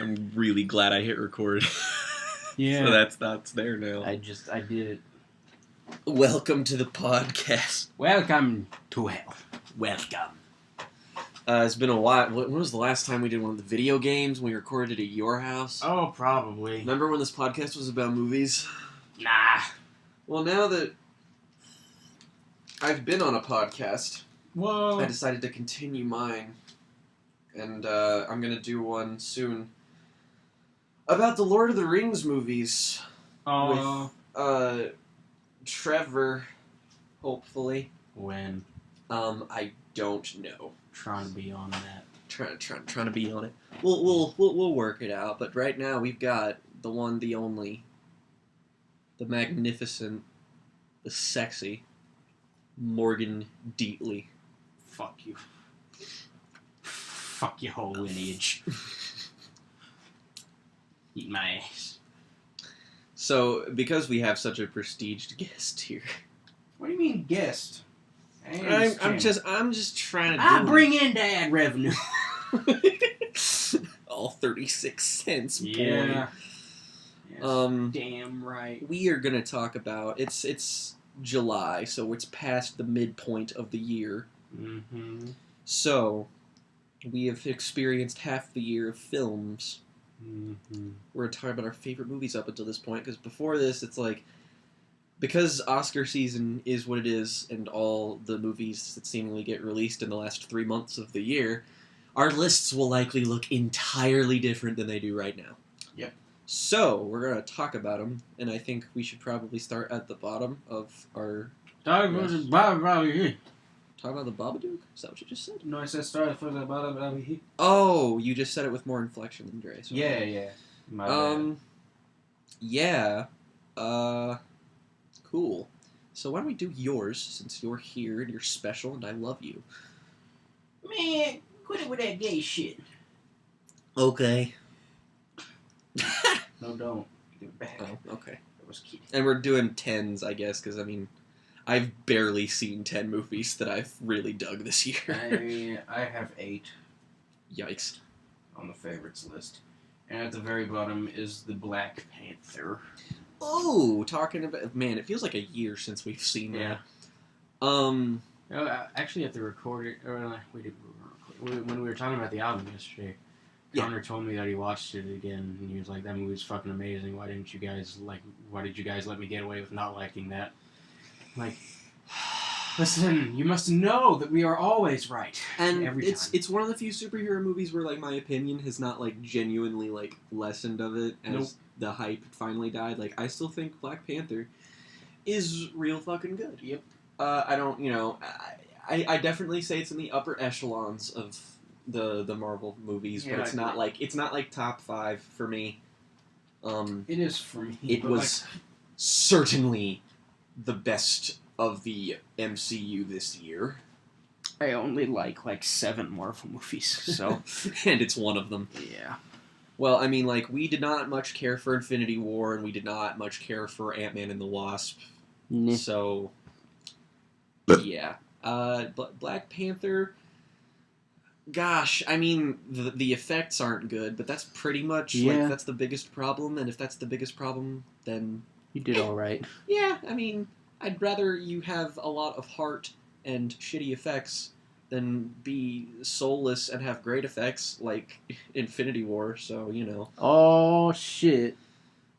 I'm really glad I hit record. Yeah. So that's there now. I did it. Welcome to the podcast. Welcome to hell. Welcome. It's been a while. When was the last time we did one of the video games? We recorded at your house. Oh, probably. Remember when this podcast was about movies? Nah. Well, now that I've been on a podcast, Whoa. I decided to continue mine. And I'm going to do one soon about the Lord of the Rings movies. Oh. With Trevor, hopefully. When? I don't know. Trying to be on that. Trying to be on it. We'll work it out. But right now we've got the one, the only, the magnificent, the sexy Morgan Deatley. Fuck you. Fuck your whole lineage. Eat my ass. So, because we have such a prestiged guest here, What do you mean guest? I'm just trying to bring in ad revenue. all 36 cents. Boy. Yeah. Yes, Um, damn right. We are gonna talk about it's July, so it's past the midpoint of the year. Mm-hmm. So we have experienced half the year of films. Mm-hmm. We're talking about our favorite movies up until this point, because before this, it's like, because Oscar season is what it is, and all the movies that seemingly get released in the last 3 months of the year, our lists will likely look entirely different than they do right now. Yep. So, we're going to talk about them, and I think we should probably start at the bottom of our... Talk about the Babadook. Talk about the Babadook? Is that what you just said? No, I said start for the Babadook. Oh, you just said it with more inflection than Dre. So Yeah. My bad. Yeah. Cool. So why don't we do yours, since you're here and you're special and I love you. Man, quit it with that gay shit. Okay. No, don't. Give it back. Oh, okay. That was cute. And we're doing 10s, I guess, because, I mean, I've barely seen 10 movies that I've really dug this year. I have 8 Yikes. on the favorites list. And at the very bottom is the Black Panther. Oh, talking about... Man, it feels like a year since we've seen that. Actually, at the recording... when we were talking about the album yesterday, Yeah. Connor told me that he watched it again, and he was like, that movie's fucking amazing. Why did you guys let me get away with not liking that? Like, listen, you must know that we are always right. And every time. it's one of the few superhero movies where, like, my opinion has not, like, genuinely, like, lessened of it as the hype finally died. Like, I still think Black Panther is real fucking good. Yep. I don't, I definitely say it's in the upper echelons of the Marvel movies, but it's not like top 5 for me. It is for me. It was certainly the best of the MCU this year. I only like 7 Marvel movies, so... And it's one of them. Yeah. Well, I mean, like, we did not much care for Infinity War, and we did not much care for Ant-Man and the Wasp. So, yeah. Black Panther... Gosh, I mean, the effects aren't good, but that's pretty much, that's the biggest problem, and if that's the biggest problem, then... You did alright. Yeah, I mean, I'd rather you have a lot of heart and shitty effects than be soulless and have great effects like Infinity War, so, Oh, shit.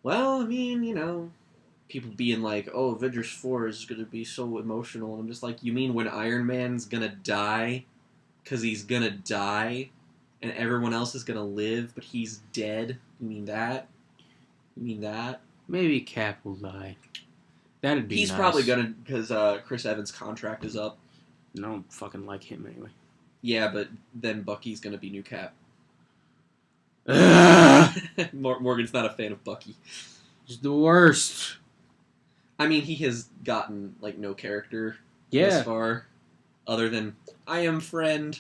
Well, I mean, people being like, oh, Avengers 4 is going to be so emotional, and I'm just like, you mean when Iron Man's going to die? Because he's going to die, and everyone else is going to live, but he's dead? You mean that? Maybe Cap will die. That'd be He's nice. probably going to, because Chris Evans' contract is up. I don't fucking like him anyway. Yeah, but then Bucky's going to be new Cap. Morgan's not a fan of Bucky. He's the worst. I mean, he has gotten, no character thus far. Other than, I am friend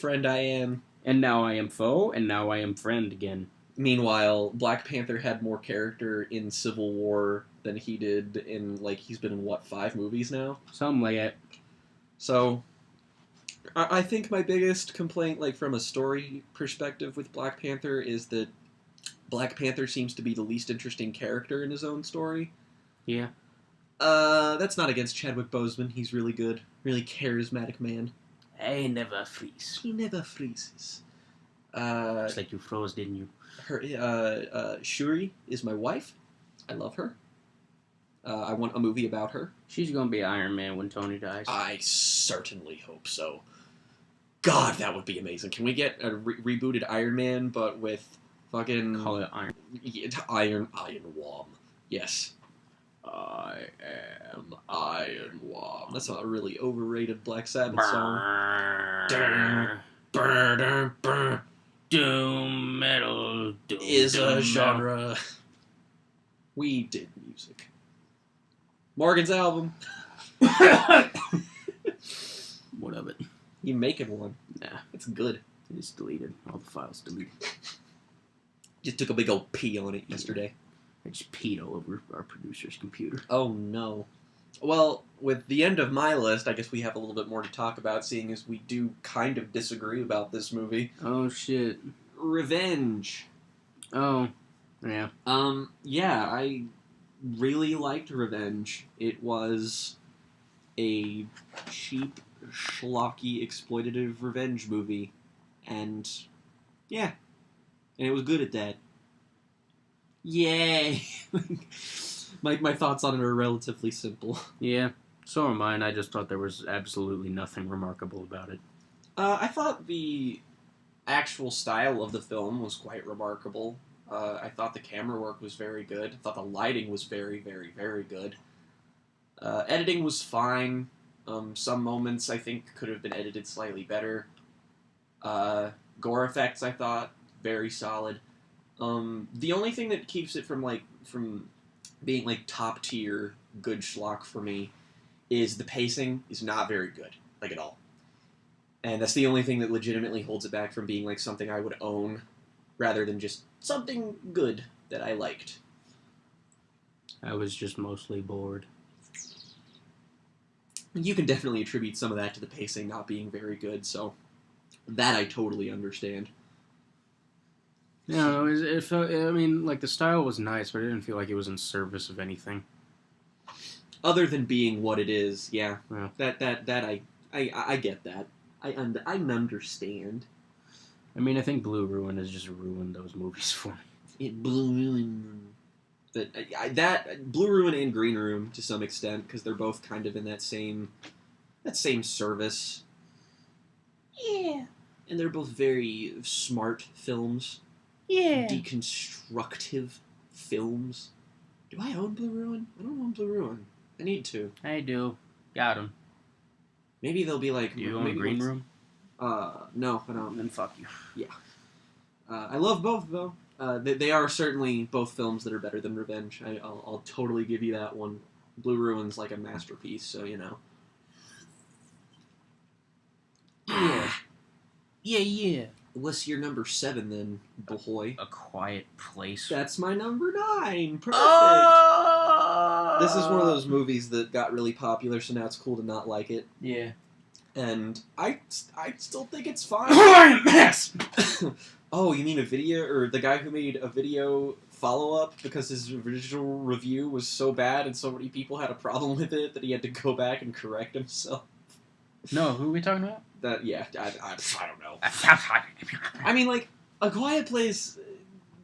I am. And now I am foe, and now I am friend again. Meanwhile, Black Panther had more character in Civil War than he did in, he's been in, 5 movies now? Something like that. So, I think my biggest complaint, from a story perspective with Black Panther is that Black Panther seems to be the least interesting character in his own story. Yeah. That's not against Chadwick Boseman. He's really good. Really charismatic man. I never freeze. He never freezes. It's like you froze, didn't you? Shuri is my wife. I love her. I want a movie about her. She's gonna be Iron Man when Tony dies. I certainly hope so. God, that would be amazing. Can we get a rebooted Iron Man, but with fucking... Call it Iron. Iron Wom. Yes. I am Iron Wom. That's a really overrated Black Sabbath song. Doom metal Is a genre. We did music. Morgan's album. What of it? You making one? Nah, it's good. it's deleted. All the files deleted. Just took a big old pee on it yesterday. I just peed all over our producer's computer. Oh no. Well, with the end of my list, I guess we have a little bit more to talk about, seeing as we do kind of disagree about this movie. Oh shit. Revenge. Oh, yeah. Yeah, I really liked Revenge. It was a cheap, schlocky, exploitative revenge movie. And, yeah. And it was good at that. Yay! My thoughts on it are relatively simple. Yeah, so are mine. I just thought there was absolutely nothing remarkable about it. I thought the actual style of the film was quite remarkable. I thought the camera work was very good. I thought the lighting was very, very, very good. Editing was fine. Some moments I think could have been edited slightly better. Gore effects I thought very solid. The only thing that keeps it from being like top tier good schlock for me is the pacing is not very good, like at all. And that's the only thing that legitimately holds it back from being like something I would own rather than just something good that I liked. I was just mostly bored. You can definitely attribute some of that to the pacing not being very good, so that I totally understand. Yeah, no, it felt, I mean, like, the style was nice, but I didn't feel like it was in service of anything. Other than being what it is, yeah. Yeah. That I get that. I understand. I mean, I think Blue Ruin has just ruined those movies for me. It Blue Ruin. That Blue Ruin and Green Room to some extent, because they're both kind of in that same service. Yeah. And they're both very smart films. Yeah. Deconstructive films. Do I own Blue Ruin? I don't own Blue Ruin. I need to. I do. Got him. Maybe they'll be like... Do you own Green Room? No, I don't. Then fuck you. Yeah. I love both, though. They are certainly both films that are better than Revenge. I'll totally give you that one. Blue Ruin's like a masterpiece, so you know. Yeah. Yeah. What's your number 7 then, boy? A Quiet Place. That's my number 9. Perfect. Oh! This is one of those movies that got really popular, so now it's cool to not like it. Yeah. And I still think it's fine. Yes. Oh, you mean a video, or the guy who made a video follow-up because his original review was so bad and so many people had a problem with it that he had to go back and correct himself? No, who are we talking about? I don't know. I mean, like, A Quiet Place,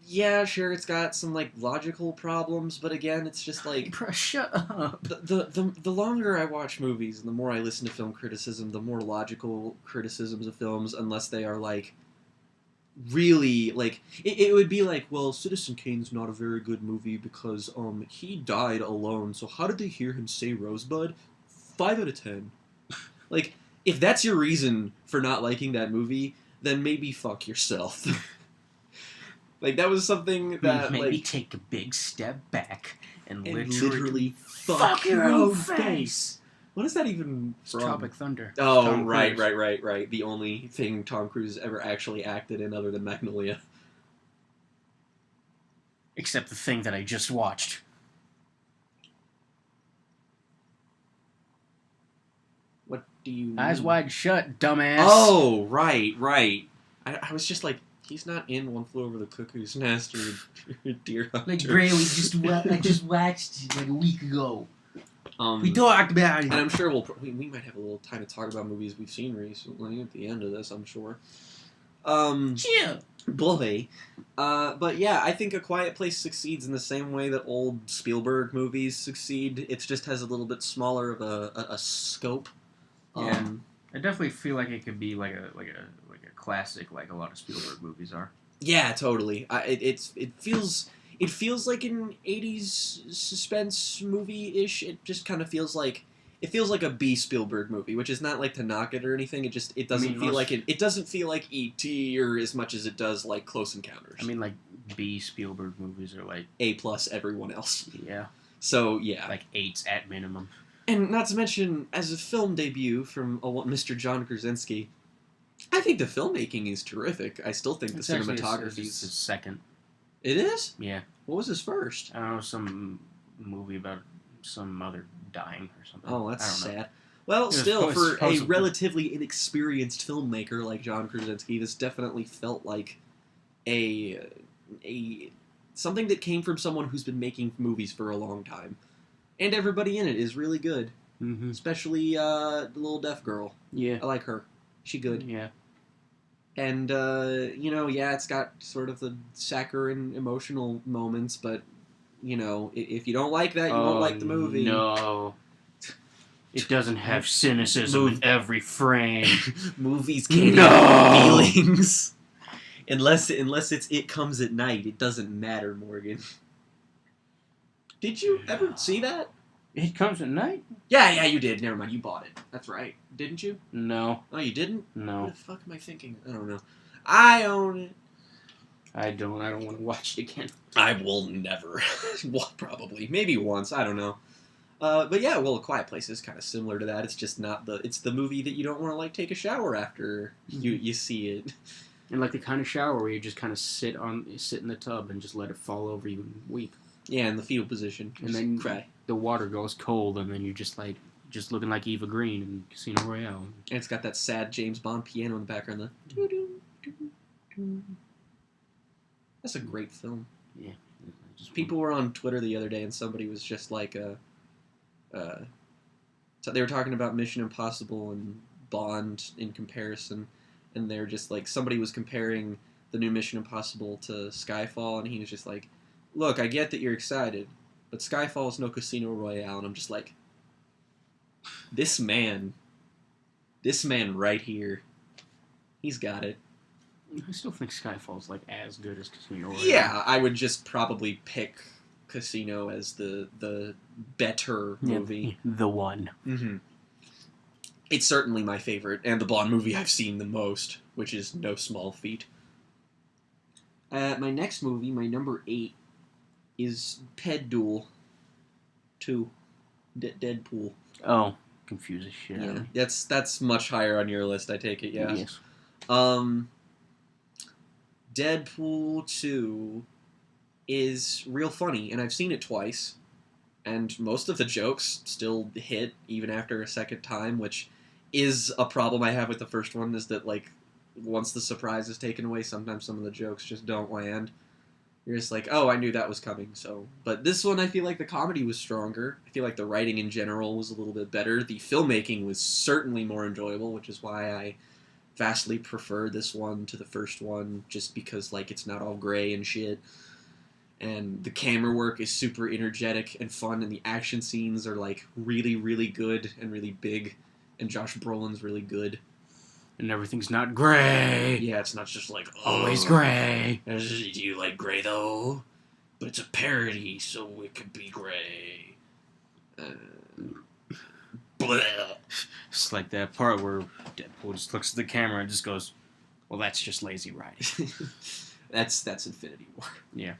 yeah, sure, it's got some, like, logical problems, but again, it's just, like... Bro, shut up. The longer I watch movies and the more I listen to film criticism, the more logical criticisms of films, unless they are, like, really, like... It would be like, well, Citizen Kane's not a very good movie because, he died alone, so how did they hear him say Rosebud? 5 out of 10. Like, if that's your reason for not liking that movie, then maybe fuck yourself. Like, that was something that, maybe like... take a big step back and literally fuck your own face. What is that even from? Tropic Thunder. Oh, Tom right. Cruise. The only thing Tom Cruise ever actually acted in other than Magnolia. Except the thing that I just watched. What do you mean? Eyes wide shut, dumbass. Oh, right. I was just like, He's not in One Flew Over the Cuckoo's Nest or Deer Hunter. Like Bray, I just watched it like a week ago. We talked talked about it. And I'm sure we might have a little time to talk about movies we've seen recently at the end of this, I'm sure. Yeah. Boy. But yeah, I think A Quiet Place succeeds in the same way that old Spielberg movies succeed. It just has a little bit smaller of a scope. Yeah. I definitely feel like it could be like a classic, like a lot of Spielberg movies are. Yeah, totally. It feels like an 80s suspense movie-ish. It just kind of feels like a B Spielberg movie, which is not like to knock it or anything. It doesn't feel like it doesn't feel like E.T. or as much as it does like Close Encounters. I mean, like B Spielberg movies are like A plus everyone else. Yeah. So yeah, like 8s at minimum. And not to mention, as a film debut from Mr. John Krasinski, I think the filmmaking is terrific. I still think the cinematography is his second. It is? Yeah. What was his first? I don't know, some movie about some mother dying or something. Oh, that's sad. Well, still, for a relatively inexperienced filmmaker like John Krasinski, this definitely felt like a something that came from someone who's been making movies for a long time. And everybody in it is really good. Mm-hmm. Especially the little deaf girl. Yeah. I like her. She good. Yeah. And, it's got sort of the saccharine emotional moments, but, if you don't like that, you won't like the movie. No. It doesn't have cynicism in every frame. Movies can't have feelings. Unless it's It Comes at Night. It doesn't matter, Morgan. Did you ever see that? It Comes at Night? Yeah, you did. Never mind, you bought it. That's right. Didn't you? No. Oh, you didn't? No. What the fuck am I thinking? I don't know. I own it. I don't want to watch it again. I will never. Well, probably. Maybe once. I don't know. But yeah, well, A Quiet Place is kind of similar to that. It's just not it's the movie that you don't want to, like, take a shower after you see it. And, like, the kind of shower where you just kind of sit in the tub and just let it fall over you and weep. Yeah, in the fetal position. And then cry. The water goes cold, and then you're just looking like Eva Green in Casino Royale. And it's got that sad James Bond piano in the background. That's a great film. Yeah. People were on Twitter the other day, and somebody was just like, so they were talking about Mission Impossible and Bond in comparison, and they were just like, somebody was comparing the new Mission Impossible to Skyfall, and he was just like, look, I get that you're excited, but Skyfall is no Casino Royale, and I'm just like, this man right here, he's got it. I still think Skyfall's like as good as Casino Royale. Yeah, I would just probably pick Casino as the better movie. Yeah, the one. Mm-hmm. It's certainly my favorite, and the Bond movie I've seen the most, which is no small feat. My next movie, my number 8, is Ped Duel 2. Deadpool. Oh, confuses shit. Yeah, that's much higher on your list, I take it, yeah? Yes. Deadpool 2 is real funny, and I've seen it twice, and most of the jokes still hit even after a second time, which is a problem I have with the first one, is that, like, once the surprise is taken away, sometimes some of the jokes just don't land. You're just like, oh, I knew that was coming, so... But this one, I feel like the comedy was stronger. I feel like the writing in general was a little bit better. The filmmaking was certainly more enjoyable, which is why I vastly prefer this one to the first one, just because, like, it's not all gray and shit. And the camera work is super energetic and fun, and the action scenes are, like, really, really good and really big, and Josh Brolin's really good. And everything's not gray. Yeah, it's not just like, always gray. Do you like gray, though? But it's a parody, so it could be gray. It's like that part where Deadpool just looks at the camera and just goes, well, that's just lazy writing. That's Infinity War. Yeah.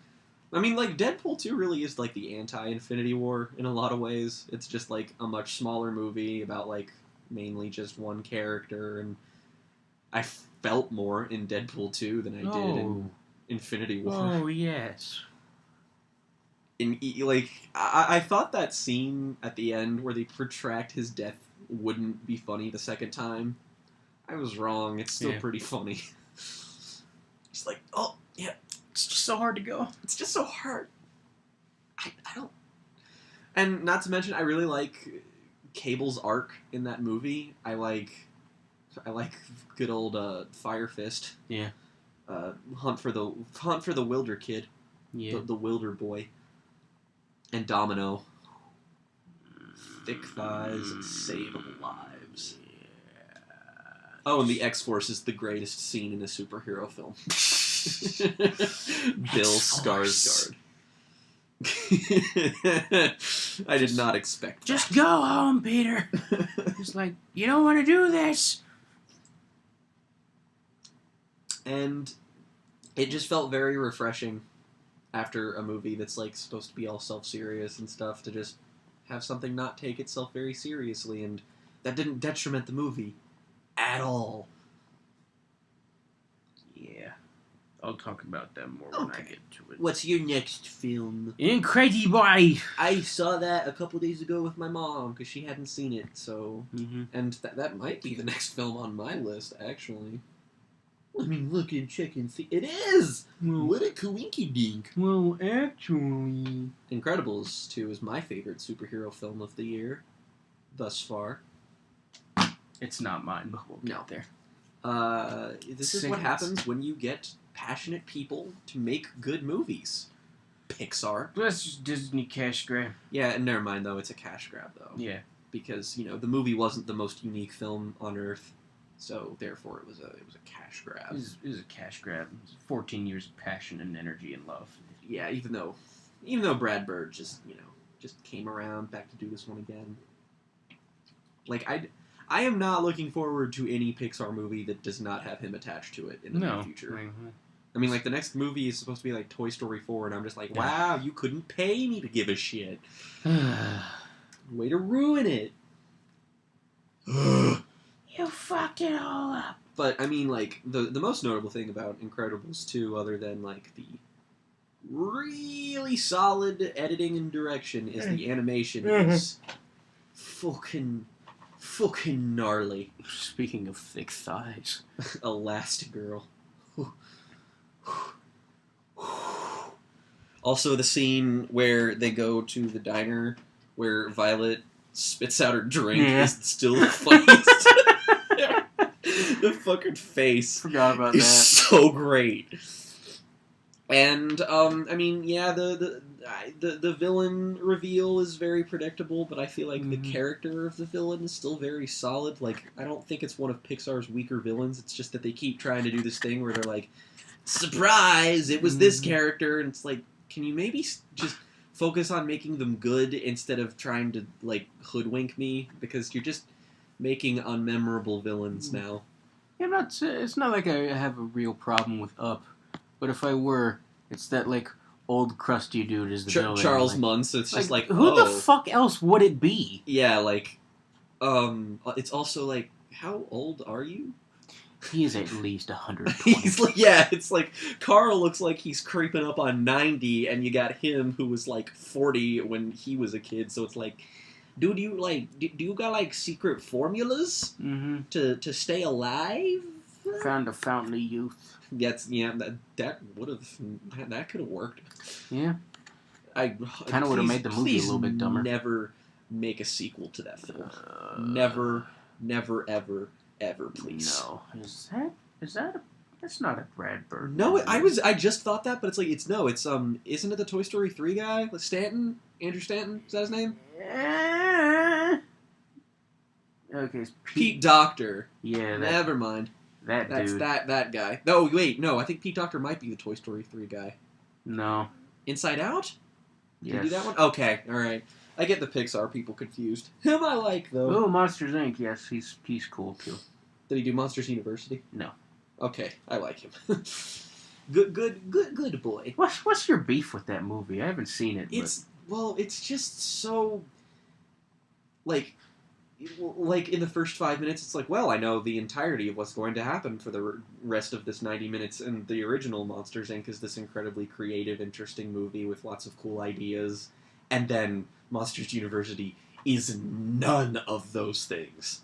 I mean, like, Deadpool 2 really is, like, the anti-Infinity War in a lot of ways. It's just, like, a much smaller movie about, like, mainly just one character, and I felt more in Deadpool 2 than I did in Infinity War. Oh, yes. I thought that scene at the end where they protract his death wouldn't be funny the second time. I was wrong. It's still pretty funny. Just like, oh, yeah. It's just so hard to go. It's just so hard. I don't... And not to mention, I really like Cable's arc in that movie. I like good old Fire Fist. Yeah. Hunt for the Wilder kid. Yeah. The Wilder boy. And Domino. Thick thighs save lives. Yeah. Oh, and the X-Force is the greatest scene in a superhero film. Bill Skarsgård. I did not expect that. Just go home, Peter. It's like, you don't want to do this. And it just felt very refreshing after a movie that's like supposed to be all self-serious and stuff to just have something not take itself very seriously, and that didn't detriment the movie at all. Yeah. I'll talk about that more when I get to it. What's your next film? Incredible. I saw that a couple days ago with my mom because she hadn't seen it, so... Mm-hmm. And that might be the next film on my list, actually. I mean, look and check and see. It is! Well, What a coinky-dink. well, actually... Incredibles 2 is my favorite superhero film of the year, thus far. It's not mine, but we'll get there. This is what happens when you get passionate people to make good movies. Pixar. That's just Disney cash grab. Yeah, and never mind, though. It's a cash grab, though. Yeah. Because, you know, the movie wasn't the most unique film on Earth, so therefore it was a cash grab. It was a cash grab. It was 14 years of passion and energy and love. Yeah, even though Brad Bird just came around back to do this one again. Like, I am not looking forward to any Pixar movie that does not have him attached to it in the near future. Mm-hmm. I mean, like, the next movie is supposed to be, like, Toy Story 4, and I'm just like, wow, you couldn't pay me to give a shit. Way to ruin it. You fucked it all up. But, I mean, like, the most notable thing about Incredibles 2, other than, like, the really solid editing and direction, is the animation is fucking gnarly. Speaking of thick thighs. Elastigirl. Also, the scene where they go to the diner where Violet spits out her drink is still the funniest. The fucking face Forgot about is that. so great. And I mean, yeah, the villain reveal is very predictable, but I feel like the character of the villain is still very solid. Like, I don't think it's one of Pixar's weaker villains. It's just that they keep trying to do this thing where they're like, surprise, it was this character, and it's like, can you maybe just focus on making them good instead of trying to, like, hoodwink me? Because you're just making unmemorable villains now. Yeah, it's not like I have a real problem with Up, but if I were, it's that, like, old crusty dude is the villain. Charles like, Muntz, it's just like, who the fuck else would it be? Yeah, like, it's also like, how old are you? He is at least 100. He's like, yeah, it's like, Carl looks like he's creeping up on 90, and you got him who was like 40 when he was a kid, so it's like, dude, do you got like secret formulas to stay alive? Found a fountain of youth. That could have worked. Yeah. I kind of would have made the movie a little bit dumber. Never make a sequel to that film. Never, ever, please. No. That's not a Brad Bird. No, I just thought that, but it's like, isn't it the Toy Story 3 guy? Stanton? Andrew Stanton? Is that his name? Okay, it's Pete Docter. Yeah, Never mind. That's dude. That guy. No, wait, no, I think Pete Docter might be the Toy Story 3 guy. No. Inside Out? Did Yes. you do that one? Okay, alright. I get the Pixar people confused. Him I like, though. Oh, Monsters, Inc. Yes, he's cool, too. Did he do Monsters University? No. Okay, I like him. Good boy. What's your beef with that movie? I haven't seen it. It's just so, like in the first 5 minutes, it's like, well, I know the entirety of what's going to happen for the rest of this 90 minutes, and the original Monsters, Inc. is this incredibly creative, interesting movie with lots of cool ideas, and then Monsters University is none of those things.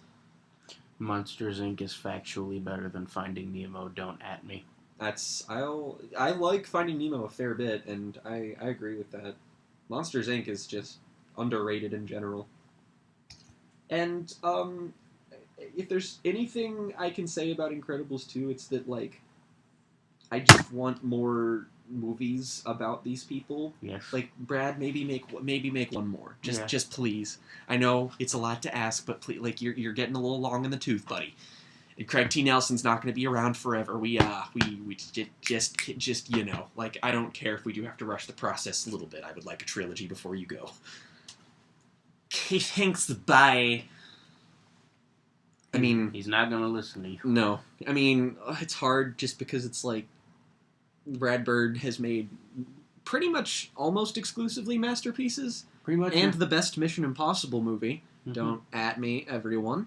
Monsters, Inc. is factually better than Finding Nemo. Don't at me. I like Finding Nemo a fair bit, and I agree with that. Monsters Inc. is just underrated in general. And if there's anything I can say about Incredibles 2, it's that like I just want more movies about these people. Yes. Like Brad, maybe make one more. Yeah. Just please. I know it's a lot to ask, but please, like you're getting a little long in the tooth, buddy. And Craig T. Nelson's not going to be around forever. We just like I don't care if we do have to rush the process a little bit. I would like a trilogy before you go. Okay, thanks. Bye. I mean, he's not gonna listen to you. No, I mean it's hard just because it's like Brad Bird has made pretty much almost exclusively masterpieces. Pretty much. And the best Mission Impossible movie. Mm-hmm. Don't at me, everyone.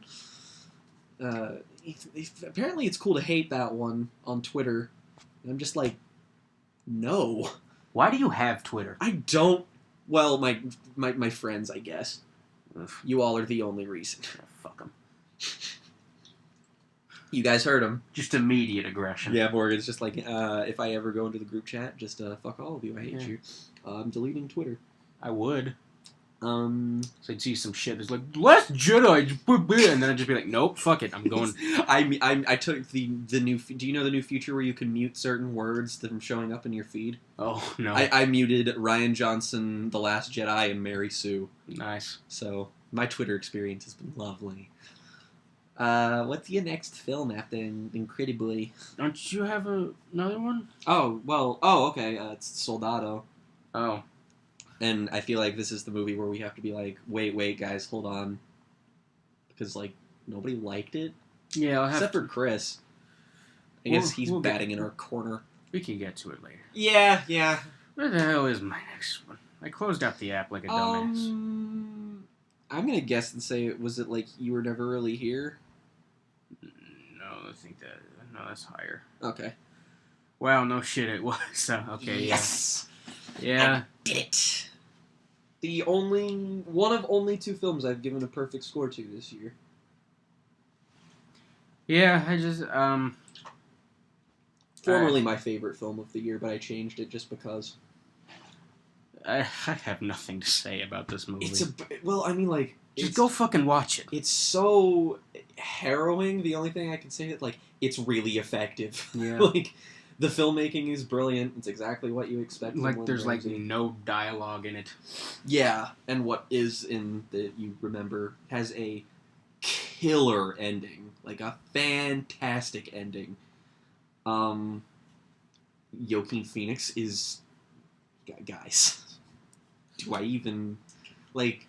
Apparently it's cool to hate that one on Twitter. And I'm just like, no. Why do you have Twitter? I don't. Well, my friends, I guess. Ugh. You all are the only reason. Yeah, fuck them. You guys heard him. Just immediate aggression. Yeah, Morgan's just like, if I ever go into the group chat, just fuck all of you. I hate you. I'm deleting Twitter. I would. So I'd see some shit that's like, Last Jedi, and then I'd just be like, nope, fuck it, I'm going. I took the new. Do you know the new feature where you can mute certain words from showing up in your feed? Oh no. I muted Ryan Johnson, The Last Jedi, and Mary Sue. Nice. So my Twitter experience has been lovely. What's your next film after Incredibly? Don't you have another one? Oh well. Oh okay. It's Soldado. Oh. And I feel like this is the movie where we have to be like, wait, guys, hold on. Because, like, nobody liked it. Yeah, Except for Chris. I guess he's batting in our corner. We can get to it later. Yeah. Where the hell is my next one? I closed out the app like a dumbass. I'm going to guess and say, was it like You Were Never Really Here? No, I think that... No, that's higher. Okay. Wow, no shit, it was. Okay, yes! Yeah. I did it! One of only 2 films I've given a perfect score to this year. Yeah, I just, Formerly my favorite film of the year, but I changed it just because. I have nothing to say about this movie. Just go fucking watch it. It's so harrowing. The only thing I can say is, like, it's really effective. Yeah. Like, the filmmaking is brilliant. It's exactly what you expect. Like, there's, like, no dialogue in it. Yeah, and what is in that you remember has a killer ending. Like, a fantastic ending. Joaquin Phoenix is... Guys. Do I even... Like...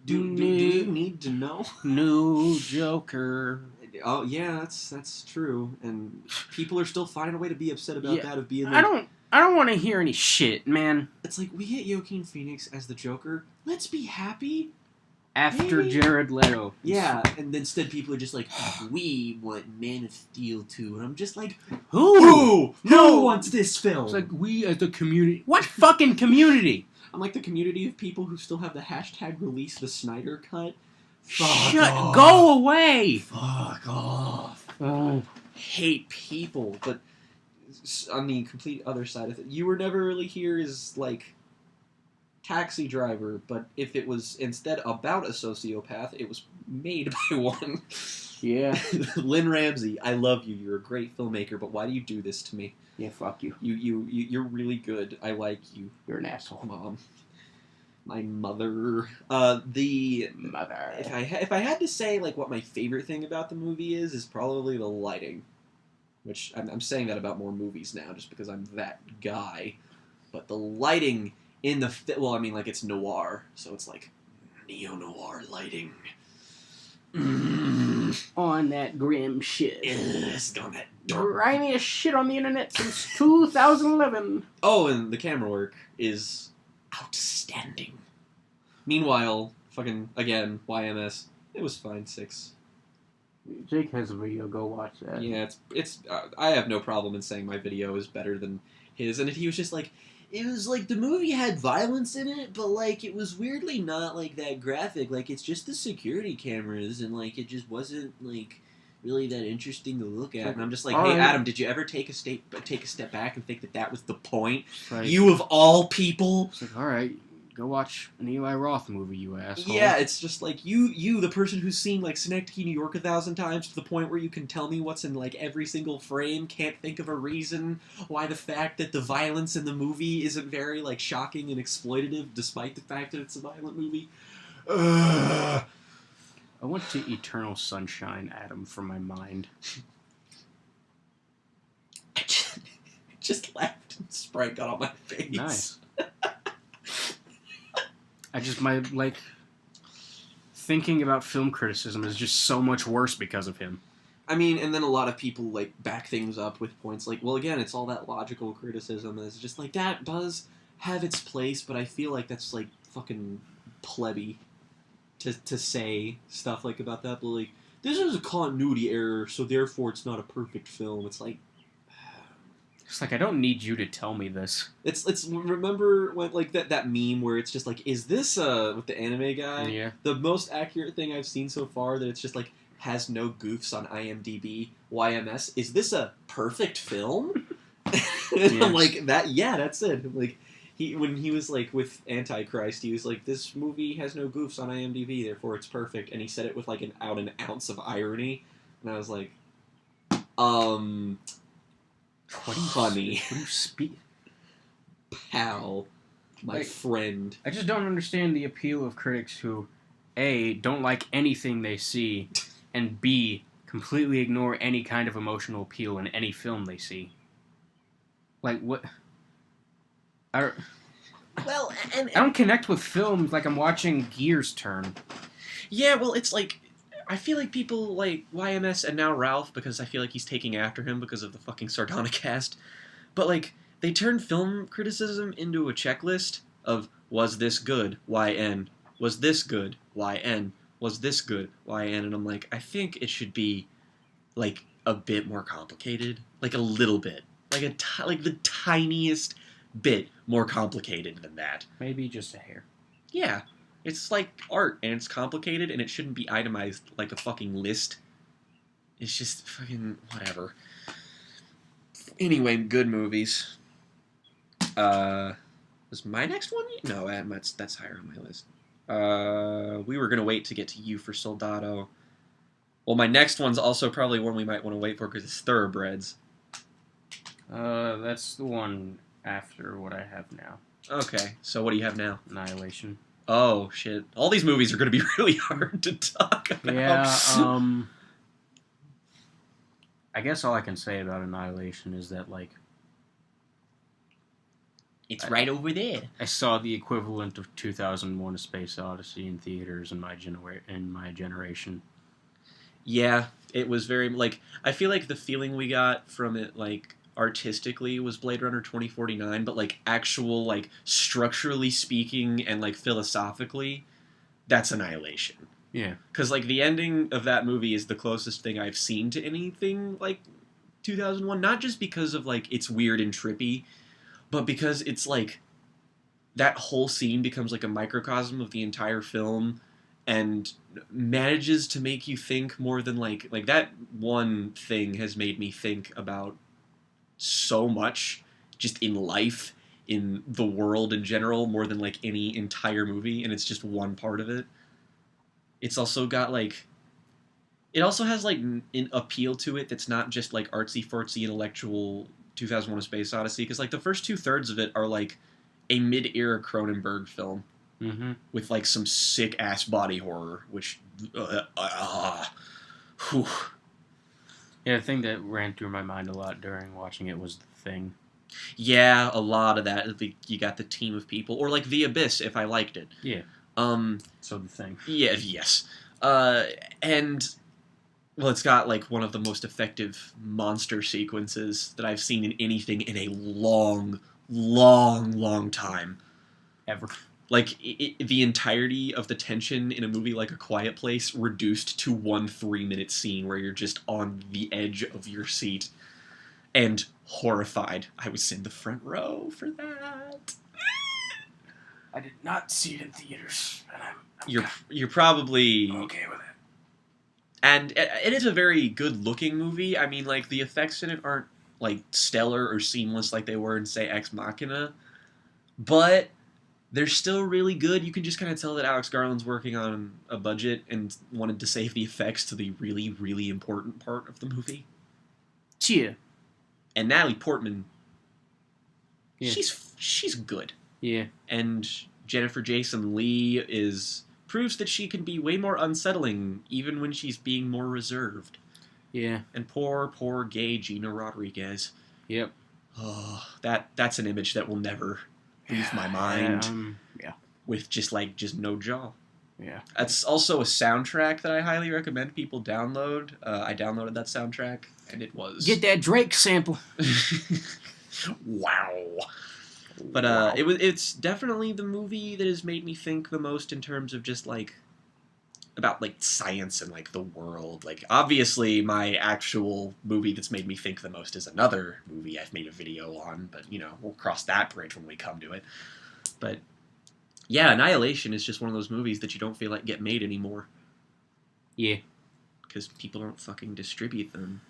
Do you need to know? New Joker. Oh yeah, that's true, and people are still finding a way to be upset about that. Of being, like, I don't want to hear any shit, man. It's like we get Joaquin Phoenix as the Joker. Let's be happy. After Maybe? Jared Leto. Yeah, and instead people are just like, we want Man of Steel 2, and I'm just like, Who wants this film? It's like, we as the community. What fucking community? I'm like the community of people who still have the hashtag release the Snyder cut. Go away! Fuck off. Oh. Hate people, but on the complete other side of it, You Were Never Really Here is like Taxi Driver, but if it was instead about a sociopath, it was made by one. Yeah. Lynn Ramsey, I love you. You're a great filmmaker, but why do you do this to me? Yeah, fuck you. You're really good. I like you. You're an asshole. Mom. My mother. The mother. If I had to say like what my favorite thing about the movie is probably the lighting, which I'm saying that about more movies now just because I'm that guy. But the lighting in the it's noir, so it's like neo-noir lighting. On that grim shit. Yes, on that dark. Grimiest shit on the internet since 2011. Oh, and the camera work is outstanding. Meanwhile, fucking, again, YMS, it was fine, 6. Jake has a video, go watch that. Yeah, it's I have no problem in saying my video is better than his, and he was just like, it was like, the movie had violence in it, but, like, it was weirdly not, like, that graphic, like, it's just the security cameras, and, like, it just wasn't, like, really that interesting to look at. And I'm just like, All hey, right. Adam, did you ever take a step back and think that was the point? Like, You of all people. It's like, all right, go watch an Eli Roth movie, you asshole. Yeah, it's just like you, the person who's seen like Synecdoche, New York 1,000 times to the point where you can tell me what's in like every single frame, can't think of a reason why the fact that the violence in the movie isn't very like shocking and exploitative, despite the fact that it's a violent movie. Ugh. I went to Eternal Sunshine, Adam, from my mind. I just laughed and Sprite got on my face. Nice. My thinking about film criticism is just so much worse because of him. I mean, and then a lot of people like back things up with points like, well, again, it's all that logical criticism, and it's just like that does have its place, but I feel like that's like fucking plebby to say stuff like about that. But like, this is a continuity error, so therefore it's not a perfect film. It's like. It's like, I don't need you to tell me this. It's remember when like that meme where it's just like, is this with the anime guy? Yeah. The most accurate thing I've seen so far, that it's just like has no goofs on IMDb, YMS. Is this a perfect film? And I'm like, that's it. Like when he was like with Antichrist, he was like, this movie has no goofs on IMDb, therefore it's perfect. And he said it with like an ounce of irony, and I was like, honey. What do you speak? Pal, my friend. I just don't understand the appeal of critics who, A, don't like anything they see, and B, completely ignore any kind of emotional appeal in any film they see. Like, what? I don't connect with films like I'm watching gears turn. Yeah, well, it's like, I feel like people like YMS and now Ralph, because I feel like he's taking after him because of the fucking Sardonicast. But like, they turn film criticism into a checklist of, was this good? YN. Was this good? YN. Was this good? YN. And I'm like, I think it should be like a bit more complicated. Like a little bit. Like like the tiniest bit more complicated than that. Maybe just a hair. Yeah. It's like art, and it's complicated, and it shouldn't be itemized like a fucking list. It's just fucking whatever. Anyway, good movies. Was my next one? No, that's higher on my list. We were gonna wait to get to you for Soldado. Well, my next one's also probably one we might want to wait for because it's Thoroughbreds. That's the one after what I have now. Okay, so what do you have now? Annihilation. Oh, shit. All these movies are going to be really hard to talk about. Yeah, I guess all I can say about Annihilation is that, like... It's right over there. I saw the equivalent of 2001: A Space Odyssey in theaters in my generation. Yeah, it was very, like... I feel like the feeling we got from it, like... artistically was Blade Runner 2049, but like actual like structurally speaking and like philosophically, that's Annihilation. Yeah, because like the ending of that movie is the closest thing I've seen to anything like 2001, not just because of like it's weird and trippy, but because it's like that whole scene becomes like a microcosm of the entire film and manages to make you think more than like that one thing has made me think about so much just in life, in the world in general, more than like any entire movie, and it's just one part of it. It's also got like, it also has like an appeal to it that's not just like artsy fartsy intellectual 2001: A Space Odyssey, because like the first 2/3 of it are like a mid-era Cronenberg film with like some sick ass body horror, which whew. Yeah, the thing that ran through my mind a lot during watching it was The Thing. Yeah, a lot of that. You got the team of people, or like The Abyss, if I liked it. Yeah. So The Thing. Yeah. Yes. And well, it's got like one of the most effective monster sequences that I've seen in anything in a long, long, long time. Ever. Like, the entirety of the tension in a movie like A Quiet Place reduced to one 3-minute scene where you're just on the edge of your seat and horrified. I was in the front row for that. I did not see it in theaters, and I'm You're probably... okay with it. And it is a very good-looking movie. I mean, like, the effects in it aren't, like, stellar or seamless like they were in, say, Ex Machina. But they're still really good. You can just kind of tell that Alex Garland's working on a budget and wanted to save the effects to the really, really important part of the movie. Yeah. And Natalie Portman, Yeah. she's good. Yeah. And Jennifer Jason Leigh proves that she can be way more unsettling even when she's being more reserved. Yeah. And poor gay Gina Rodriguez. Yep. Oh, that's an image that will never leave my mind. Yeah. With just no jaw. Yeah. That's also a soundtrack that I highly recommend people download. I downloaded that soundtrack, and it was... Get that Drake sample. Wow. But it's definitely the movie that has made me think the most in terms of just, like, about, like, science and, like, the world. Like, obviously, my actual movie that's made me think the most is another movie I've made a video on, but, you know, we'll cross that bridge when we come to it. But, yeah, Annihilation is just one of those movies that you don't feel like get made anymore. Yeah. Because people don't fucking distribute them.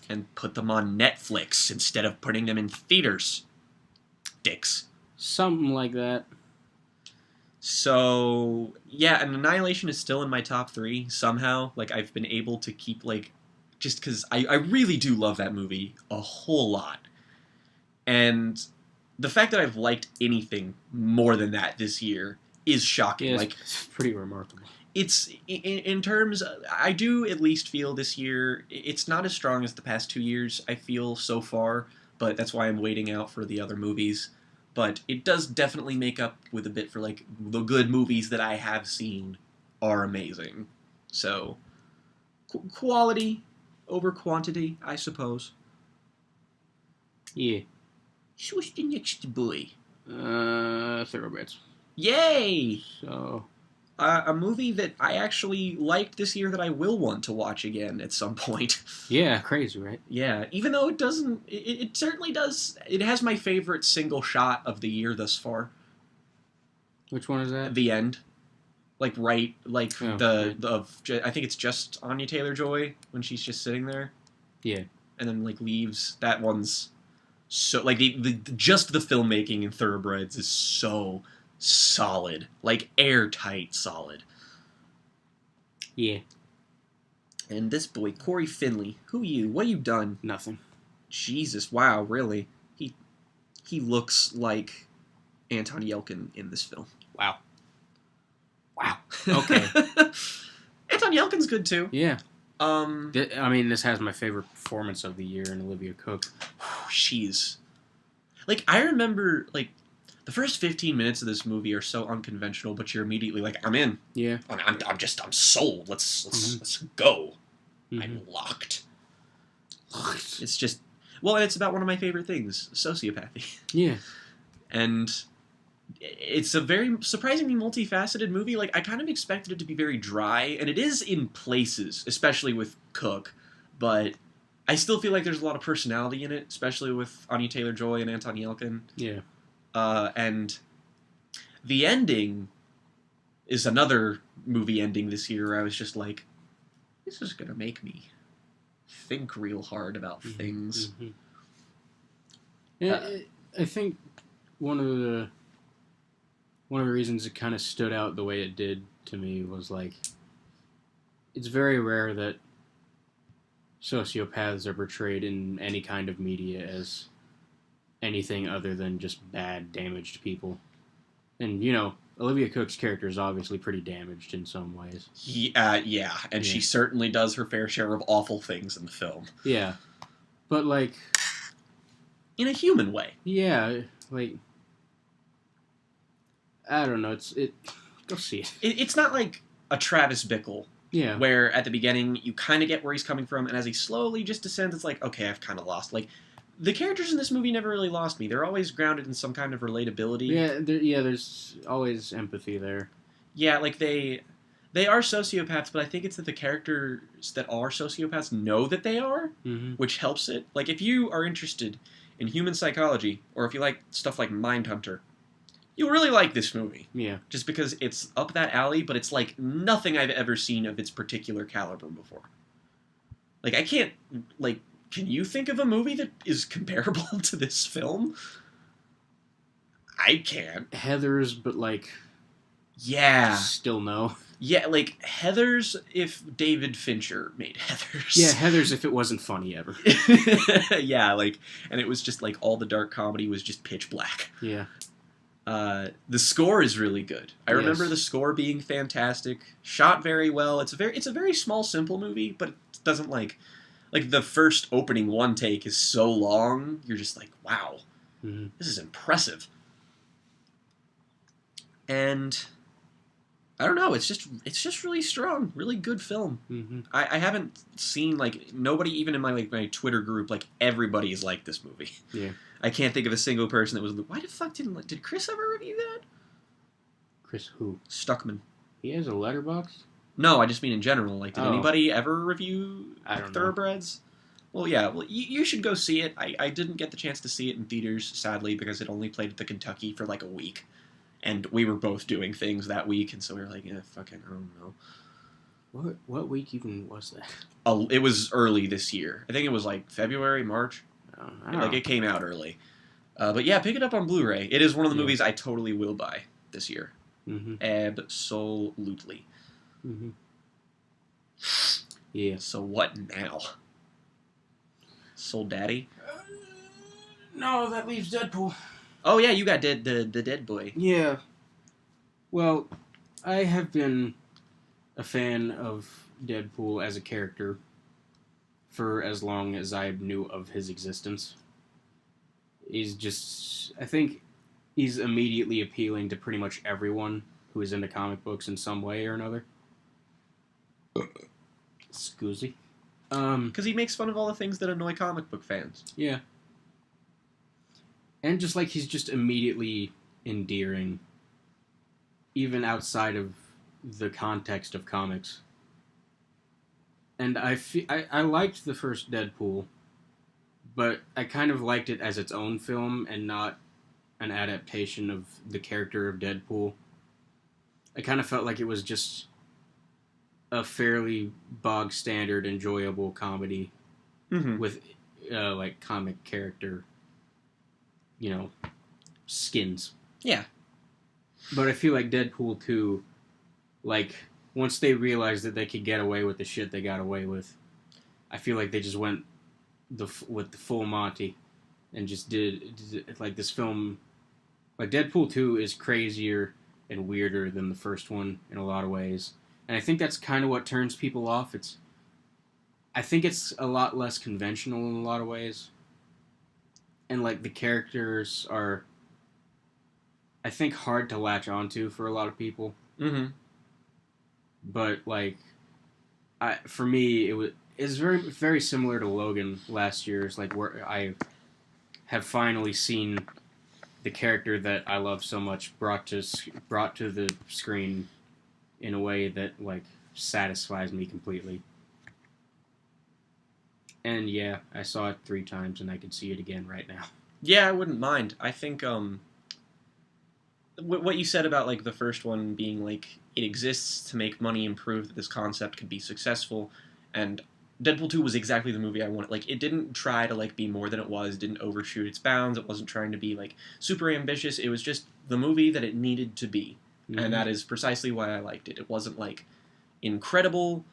And put them on Netflix instead of putting them in theaters. Dicks. Something like that. So, yeah, and Annihilation is still in my top 3 somehow. Like, I've been able to keep, like, just because I really do love that movie a whole lot. And the fact that I've liked anything more than that this year is shocking. Yeah, like, it's pretty remarkable. It's, in terms, I do at least feel this year, it's not as strong as the past 2 years, I feel, so far, but that's why I'm waiting out for the other movies. But it does definitely make up with a bit for, like, the good movies that I have seen are amazing. So, quality over quantity, I suppose. Yeah. So what's the next boy? Thoroughbreds. Yay! So... a movie that I actually liked this year that I will want to watch again at some point. Yeah, crazy, right? Yeah, even though it doesn't... It certainly does... It has my favorite single shot of the year thus far. Which one is that? The end. Like, right... Like, Oh, I think it's just Anya Taylor-Joy when she's just sitting there. Yeah. And then, like, leaves. That one's... So... Like, just the filmmaking in Thoroughbreds is so... solid. Like, airtight solid. Yeah. And this boy, Corey Finley, who you? What you done? Nothing. Jesus, wow, really? He looks like Anton Yelkin in this film. Wow. Wow. Okay. Anton Yelkin's good too. Yeah. I mean, this has my favorite performance of the year in Olivia Cook. She's... Like, I remember, like, the first 15 minutes of this movie are so unconventional, but you're immediately like, I'm in. Yeah. I'm sold. Let's go. Mm-hmm. I'm locked. It's just, well, and it's about one of my favorite things, sociopathy. Yeah. And it's a very surprisingly multifaceted movie. Like, I kind of expected it to be very dry, and it is in places, especially with Cook, but I still feel like there's a lot of personality in it, especially with Anya Taylor-Joy and Anton Yelkin. Yeah. And the ending is another movie ending this year where I was just like, this is going to make me think real hard about things. Mm-hmm. Yeah, I think one of the reasons it kind of stood out the way it did to me was, like, it's very rare that sociopaths are portrayed in any kind of media as anything other than just bad, damaged people. And, you know, Olivia Cook's character is obviously pretty damaged in some ways. Yeah, and she certainly does her fair share of awful things in the film. Yeah. But, like... in a human way. Yeah, like... I don't know, go see it. It's not like a Travis Bickle. Yeah. Where at the beginning, you kind of get where he's coming from, and as he slowly just descends, it's like, okay, I've kind of lost. Like, the characters in this movie never really lost me. They're always grounded in some kind of relatability. Yeah, there's always empathy there. Yeah, like, they are sociopaths, but I think it's that the characters that are sociopaths know that they are, which helps it. Like, if you are interested in human psychology, or if you like stuff like Mindhunter, you'll really like this movie. Yeah. Just because it's up that alley, but it's like nothing I've ever seen of its particular caliber before. Like, I can't, like, can you think of a movie that is comparable to this film? I can't. Heathers, but like... Yeah. Still no. Yeah, like, Heathers if David Fincher made Heathers. Yeah, Heathers if it wasn't funny ever. Yeah, like, and it was just, like, all the dark comedy was just pitch black. Yeah. The score is really good. I remember the score being fantastic, shot very well. It's a very small, simple movie, but it doesn't, like the first opening one take is so long, you're just like, wow, this is impressive. And... I don't know. It's just really strong, really good film. Mm-hmm. I haven't seen like nobody even in my Twitter group like everybody's liked this movie. Yeah. I can't think of a single person that was like, why the fuck did Chris ever review that? Chris who? Stuckman. He has a letterbox? No, I just mean in general. Like, did anybody ever review Thoroughbreds? Well, yeah. Well, you should go see it. I didn't get the chance to see it in theaters, sadly, because it only played at the Kentucky for like a week. And we were both doing things that week, and so we were like, yeah, fucking, I don't know. What week even was that? It was early this year. I think it was like February, March. It came out early. But yeah, pick it up on Blu-ray. It is one of the movies I totally will buy this year. Mm-hmm. Absolutely. Mm-hmm. Yeah. So what now? Soul Daddy? No, that leaves Deadpool. Oh yeah, you got the Dead Boy. Yeah. Well, I have been a fan of Deadpool as a character for as long as I knew of his existence. I think he's immediately appealing to pretty much everyone who is into comic books in some way or another. Excuse me. Because he makes fun of all the things that annoy comic book fans. Yeah. And just like he's just immediately endearing, even outside of the context of comics. And I liked the first Deadpool, but I kind of liked it as its own film and not an adaptation of the character of Deadpool. I kind of felt like it was just a fairly bog standard, enjoyable comedy with like comic character, skins. Yeah. But I feel like Deadpool 2, like, once they realized that they could get away with the shit they got away with, I feel like they just went with the full Monty and just did like, this film. Like, Deadpool 2 is crazier and weirder than the first one in a lot of ways. And I think that's kind of what turns people off. I think it's a lot less conventional in a lot of ways. And, like, the characters are, I think, hard to latch onto for a lot of people. Mm-hmm. But, like, for me, it's very, very similar to Logan last year's, like, where I have finally seen the character that I love so much brought to the screen in a way that, like, satisfies me completely. And yeah, I saw it 3 times, and I could see it again right now. Yeah, I wouldn't mind. I think what you said about like the first one being like it exists to make money and prove that this concept could be successful, and Deadpool 2 was exactly the movie I wanted. Like, it didn't try to like be more than it was, didn't overshoot its bounds, it wasn't trying to be like super ambitious. It was just the movie that it needed to be, and that is precisely why I liked it. It wasn't like incredible.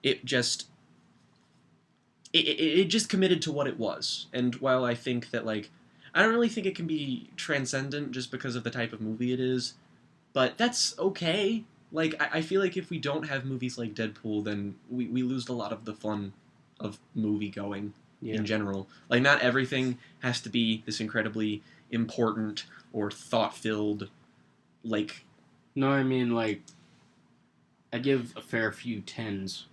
It just it just committed to what it was. And while I think that, like, I don't really think it can be transcendent just because of the type of movie it is, but that's okay. Like, I feel like if we don't have movies like Deadpool, then we lose a lot of the fun of movie-going in general. Like, not everything has to be this incredibly important or thought-filled, like... No, I mean, like, I give a fair few 10s.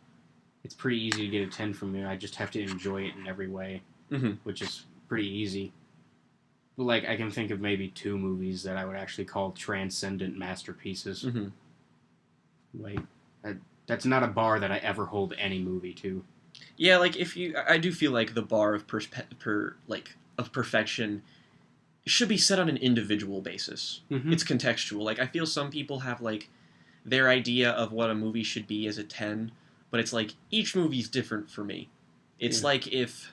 It's pretty easy to get a 10 from me. I just have to enjoy it in every way, which is pretty easy. But, like, I can think of maybe 2 movies that I would actually call transcendent masterpieces. Like, that's not a bar that I ever hold any movie to. Yeah, like, I do feel like the bar of perfection should be set on an individual basis. Mm-hmm. It's contextual. Like, I feel some people have, like, their idea of what a movie should be as a 10, but it's like, each movie's different for me. It's like if,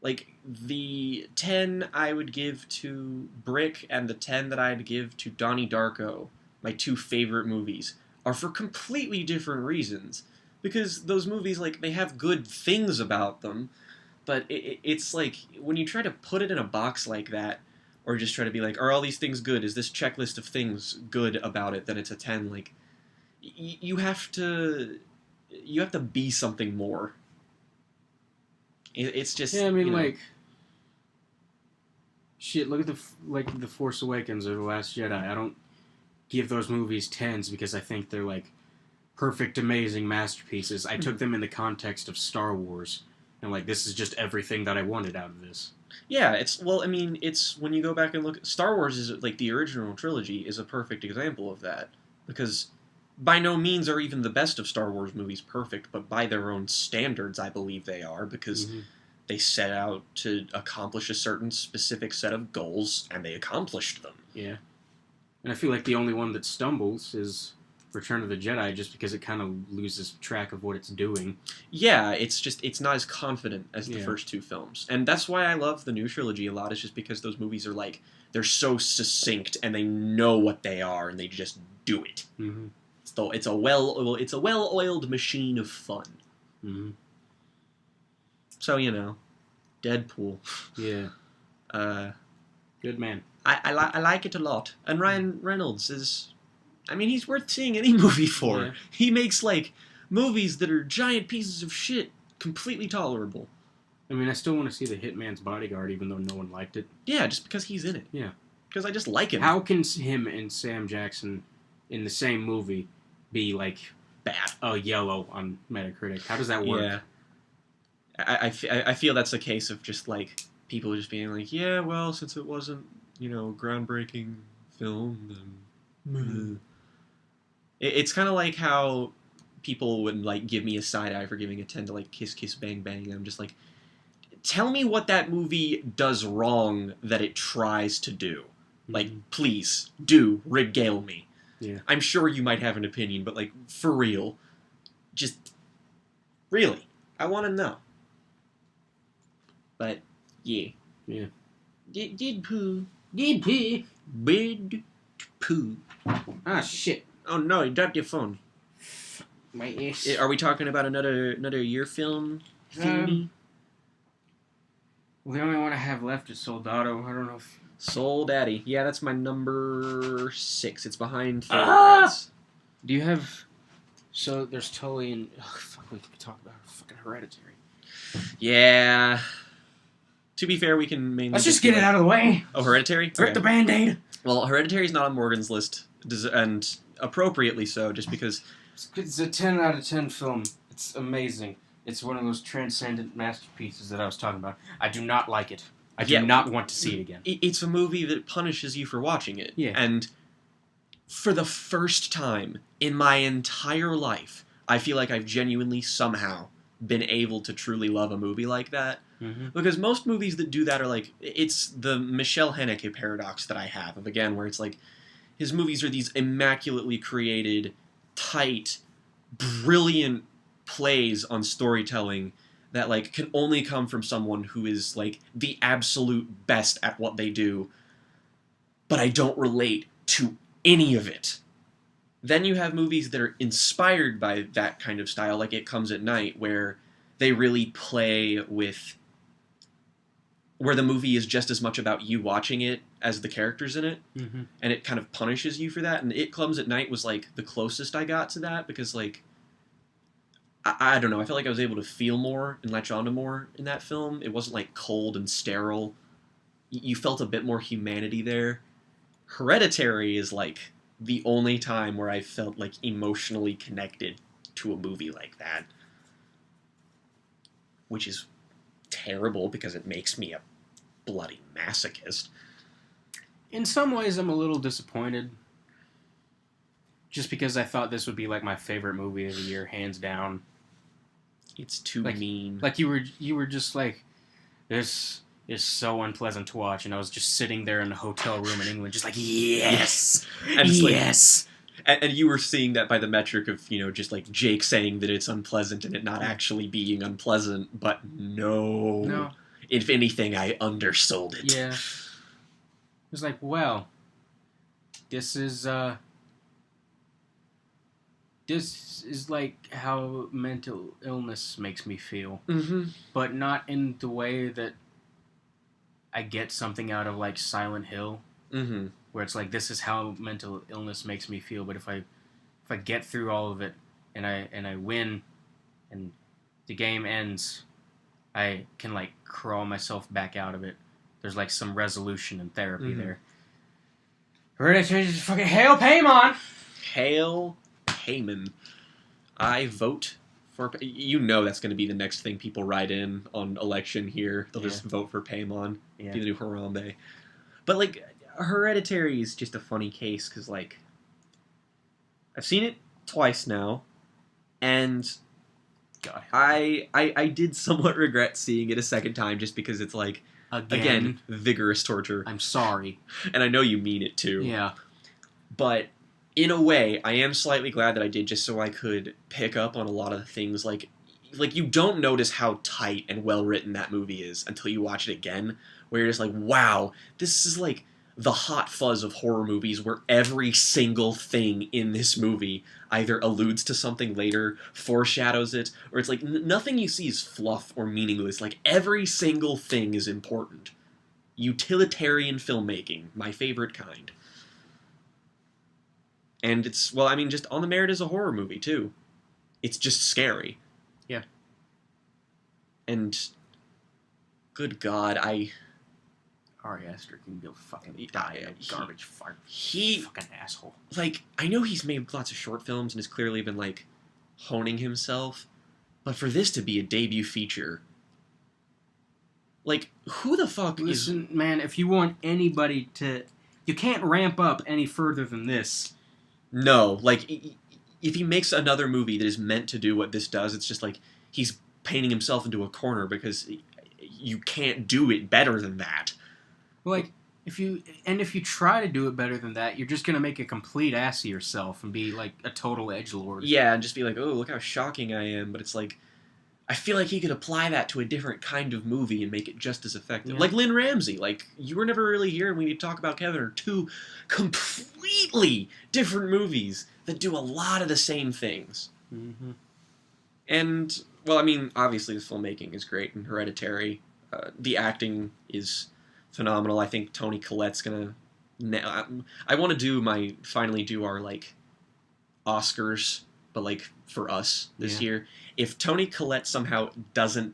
like, the 10 I would give to Brick and the 10 that I'd give to Donnie Darko, my two favorite movies, are for completely different reasons. Because those movies, like, they have good things about them, but it's like, when you try to put it in a box like that, or just try to be like, are all these things good? Is this checklist of things good about it? Then it's a 10. Like, you have to be something more. It's just, Yeah, I mean, you know, like, shit. Look at the Force Awakens or The Last Jedi. I don't give those movies 10s because I think they're like perfect, amazing masterpieces. I took them in the context of Star Wars, and like, this is just everything that I wanted out of this. yeah, it's when you go back and look, Star Wars is like the original trilogy is a perfect example of that, because by no means are even the best of Star Wars movies perfect, but by their own standards, I believe they are, because they set out to accomplish a certain specific set of goals, and they accomplished them. Yeah, and I feel like the only one that stumbles is Return of the Jedi, just because it kind of loses track of what it's doing. Yeah, it's not as confident as the first two films. And that's why I love the new trilogy a lot, is just because those movies are like, they're so succinct and they know what they are and they just do it. Mm-hmm. So it's a well-oiled machine of fun. Mm-hmm. So, you know, Deadpool. Yeah. Good man. I like it a lot. And Ryan Reynolds is, I mean, he's worth seeing any movie for. Yeah. He makes, like, movies that are giant pieces of shit completely tolerable. I mean, I still want to see The Hitman's Bodyguard, even though no one liked it. Yeah, just because he's in it. Yeah. Because I just like him. How can him and Sam Jackson in the same movie be, like, bad? Yellow on Metacritic. How does that work? Yeah. I feel that's a case of just, like, people just being like, yeah, well, since it wasn't, you know, groundbreaking film, then... It's kind of like how people would, like, give me a side eye for giving a 10 to, like, Kiss Kiss Bang Bang, and I'm just like, tell me what that movie does wrong that it tries to do. Like, please, regale me. Yeah. I'm sure you might have an opinion, but, like, for real, just, really, I want to know. But, yeah. Yeah. Deadpool. Ah, shit. Oh, no, you dropped your phone. My ass. Are we talking about another year film? Well, the only one I have left is Soldado. I don't know if... Soul Daddy. Yeah, that's my number 6. It's behind favorites. Do you have... So, there's Tully and... Oh, fuck, we could talk about fucking Hereditary. Yeah. To be fair, we can mainly... Let's just get it out of the way. Oh, Hereditary? Rip the Band-Aid. Well, Hereditary's not on Morgan's list, and appropriately so, just because... It's a 10 out of 10 film. It's amazing. It's one of those transcendent masterpieces that I was talking about. I do not like it. I do not want to see it again. It's a movie that punishes you for watching it. Yeah. And for the first time in my entire life, I feel like I've genuinely somehow been able to truly love a movie like that. Mm-hmm. Because most movies that do that are like, it's the Michelle Haneke paradox that I have of, again, where it's like, his movies are these immaculately created, tight, brilliant plays on storytelling that, like, can only come from someone who is, like, the absolute best at what they do, but I don't relate to any of it. Then you have movies that are inspired by that kind of style, like It Comes at Night, where they really play with... where the movie is just as much about you watching it as the characters in it, and it kind of punishes you for that, and It Comes at Night was, like, the closest I got to that, because, like, I don't know, I felt like I was able to feel more and latch onto more in that film. It wasn't, like, cold and sterile. You felt a bit more humanity there. Hereditary is, like, the only time where I felt, like, emotionally connected to a movie like that. Which is terrible, because it makes me a bloody masochist. In some ways, I'm a little disappointed. Just because I thought this would be, like, my favorite movie of the year, hands down. It's too mean. Like, you were just like, this is so unpleasant to watch, and I was just sitting there in a hotel room in England, just like, yes, And it's like, yes. and you were seeing that by the metric of, just like Jake saying that it's unpleasant and it not actually being unpleasant, but no. If anything, I undersold it. Yeah. It was like, well, this is like how mental illness makes me feel. Mm-hmm. But not in the way that I get something out of, like, Silent Hill. Mm-hmm. Where it's like, this is how mental illness makes me feel. But if I get through all of it and I win and the game ends, I can, like, crawl myself back out of it. There's, like, some resolution and therapy there. Hereditary, fucking hail Paimon! Hail Paimon. I vote for... that's going to be the next thing people write in on election here. They'll just vote for Paimon. Yeah. Be the new Harambe. But, like, Hereditary is just a funny case, because, like, I've seen it twice now, and... God. I did somewhat regret seeing it a second time, just because it's, like, again, vigorous torture. I'm sorry. And I know you mean it, too. Yeah. But in a way, I am slightly glad that I did, just so I could pick up on a lot of the things. Like you don't notice how tight and well-written that movie is until you watch it again, where you're just like, wow, this is like the hot fuzz of horror movies where every single thing in this movie either alludes to something later, foreshadows it, or it's like nothing you see is fluff or meaningless. Like, every single thing is important. Utilitarian filmmaking, my favorite kind. And it's, well, I mean, just on the merit as a horror movie, too. It's just scary. Yeah. And, good God, Ari Aster can go fucking die in a garbage fire. He... fucking asshole. Like, I know he's made lots of short films and has clearly been, like, honing himself, but for this to be a debut feature... Like, who the fuck Listen, man, if you want anybody to... You can't ramp up any further than this. No, like, if he makes another movie that is meant to do what this does, it's just like, he's painting himself into a corner because you can't do it better than that. Like, if you try to do it better than that, you're just gonna make a complete ass of yourself and be, like, a total edgelord. Yeah, and just be like, oh, look how shocking I am, but it's like... I feel like he could apply that to a different kind of movie and make it just as effective. Yeah. Like Lynn Ramsey. Like, You Were Never Really Here and We Need to Talk About Kevin are two completely different movies that do a lot of the same things. Mm-hmm. And, well, I mean, obviously the filmmaking is great in Hereditary. The acting is phenomenal. I think Toni Collette's gonna... I want to finally do our, like, Oscars, but, like, for us this year. If Toni Collette somehow doesn't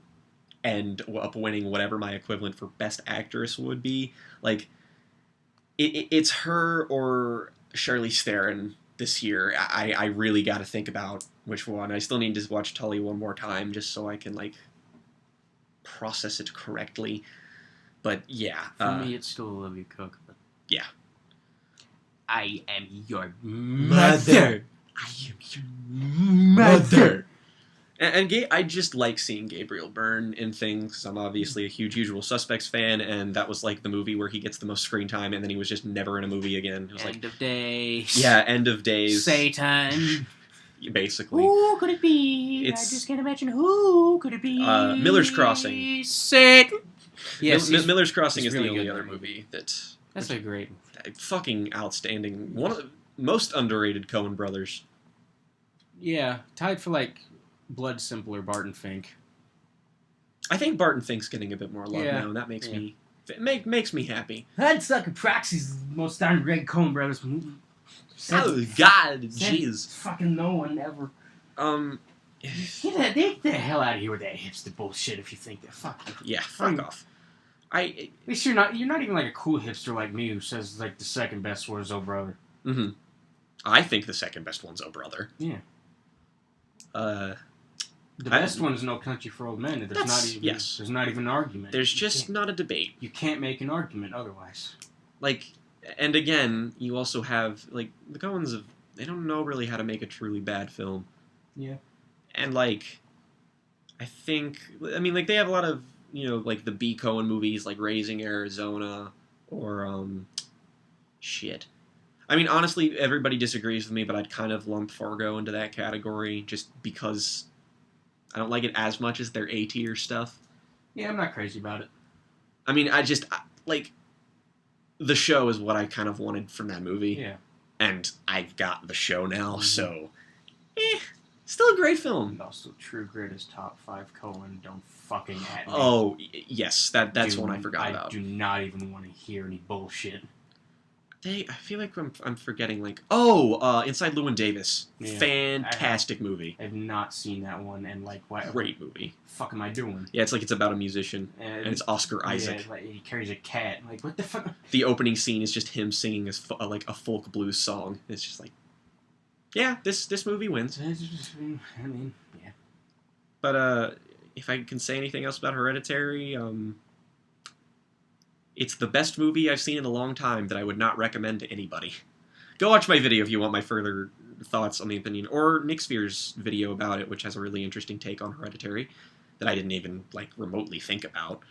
end up winning whatever my equivalent for Best Actress would be, like, it's her or Charlize Theron this year. I really got to think about which one. I still need to watch Tully one more time just so I can, like, process it correctly. But, yeah. For me, it's still Olivia Cook. But yeah. I am your mother. I am your mother. And I just like seeing Gabriel Byrne in things, because I'm obviously a huge Usual Suspects fan, and that was like the movie where he gets the most screen time, and then he was just never in a movie again. It was End of Days. Yeah, End of Days. Satan. Basically. Who could it be? I just can't imagine who could it be. Miller's Crossing. Satan. Yes, Miller's Crossing is really the only good other in that movie that's a great fucking outstanding. One of the most underrated Coen brothers. Yeah, tied for, like, Blood Simple or Barton Fink. I think Barton Fink's getting a bit more love now, and that makes me makes me happy. Hudsucker Proxy's the most underrated Coen Brothers movie. Oh God, jeez. Fucking no one ever. Get the hell out of here with that hipster bullshit. If you think that, fuck you. Yeah, fuck off. At least you're not even like a cool hipster like me who says, like, the second best was Oh Brother. Mm-hmm. I think the second best one's Oh Brother. Yeah. The best one is No Country for Old Men. There's not even an argument. There's just not a debate. You can't make an argument otherwise. Like, and again, you also have, like, the Coens they don't know really how to make a truly bad film. Yeah. And, like, I mean, like, they have a lot of like the B. Cohen movies, like Raising Arizona, or shit. I mean, honestly, everybody disagrees with me, but I'd kind of lump Fargo into that category just because I don't like it as much as their A-tier stuff. Yeah, I'm not crazy about it. I mean, like, The Show is what I kind of wanted from that movie. Yeah. And I've got The Show now, so, still a great film. And also, True Grit is top 5 Cohen. Don't fucking at me. Oh, yes, that's one I forgot about. I do not even want to hear any bullshit. I feel like I'm forgetting, like, Inside Llewyn Davis. Yeah. Fantastic movie. I've not seen that one, and like, what Great movie. the fuck am I doing? Yeah, it's about a musician, and it's Oscar Isaac. Yeah, like, he carries a cat. Like, what the fuck? The opening scene is just him singing like a folk blues song. It's just like, yeah, this movie wins. I mean, yeah. But if I can say anything else about Hereditary, it's the best movie I've seen in a long time that I would not recommend to anybody. Go watch my video if you want my further thoughts on the opinion, or Nick Sphere's video about it, which has a really interesting take on Hereditary that I didn't even like remotely think about.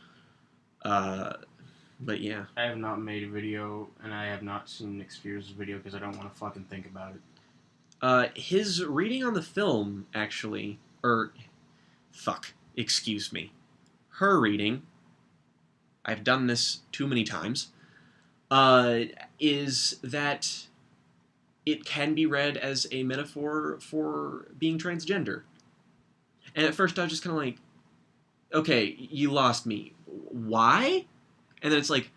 But yeah, I have not made a video, and I have not seen Nick Sphere's video because I don't want to fucking think about it. His reading on the film, actually, excuse me, her reading, I've done this too many times, is that it can be read as a metaphor for being transgender. And at first I was just kind of like, okay, you lost me. Why? And then it's like,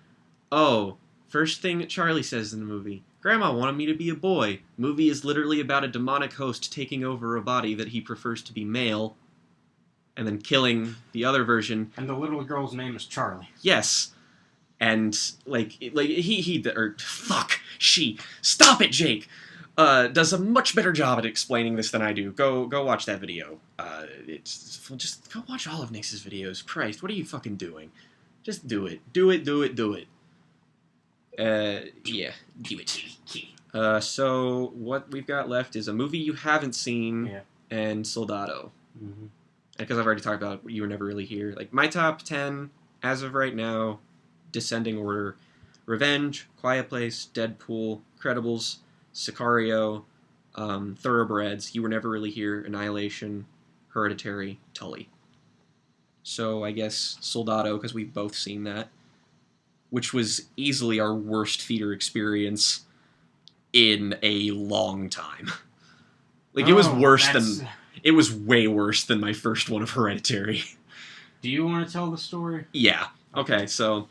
oh, first thing Charlie says in the movie, Grandma wanted me to be a boy. Movie is literally about a demonic host taking over a body that he prefers to be male, and then killing the other version. And the little girl's name is Charlie. Yes. And, she. Stop it, Jake! Does a much better job at explaining this than I do. Go watch that video. Just go watch all of Nix's videos. Christ, what are you fucking doing? Just do it. Do it. Yeah, do it. So what we've got left is a movie you haven't seen, and Soldado. Mm-hmm. Because I've already talked about You Were Never Really Here. Like, my top 10, as of right now, descending order: Revenge, Quiet Place, Deadpool, Credibles, Sicario, Thoroughbreds, You Were Never Really Here, Annihilation, Hereditary, Tully. So I guess Soldado, because we've both seen that, which was easily our worst theater experience in a long time. Like, it was worse than... It was way worse than my first one of Hereditary. Do you want to tell the story? Yeah. Okay, so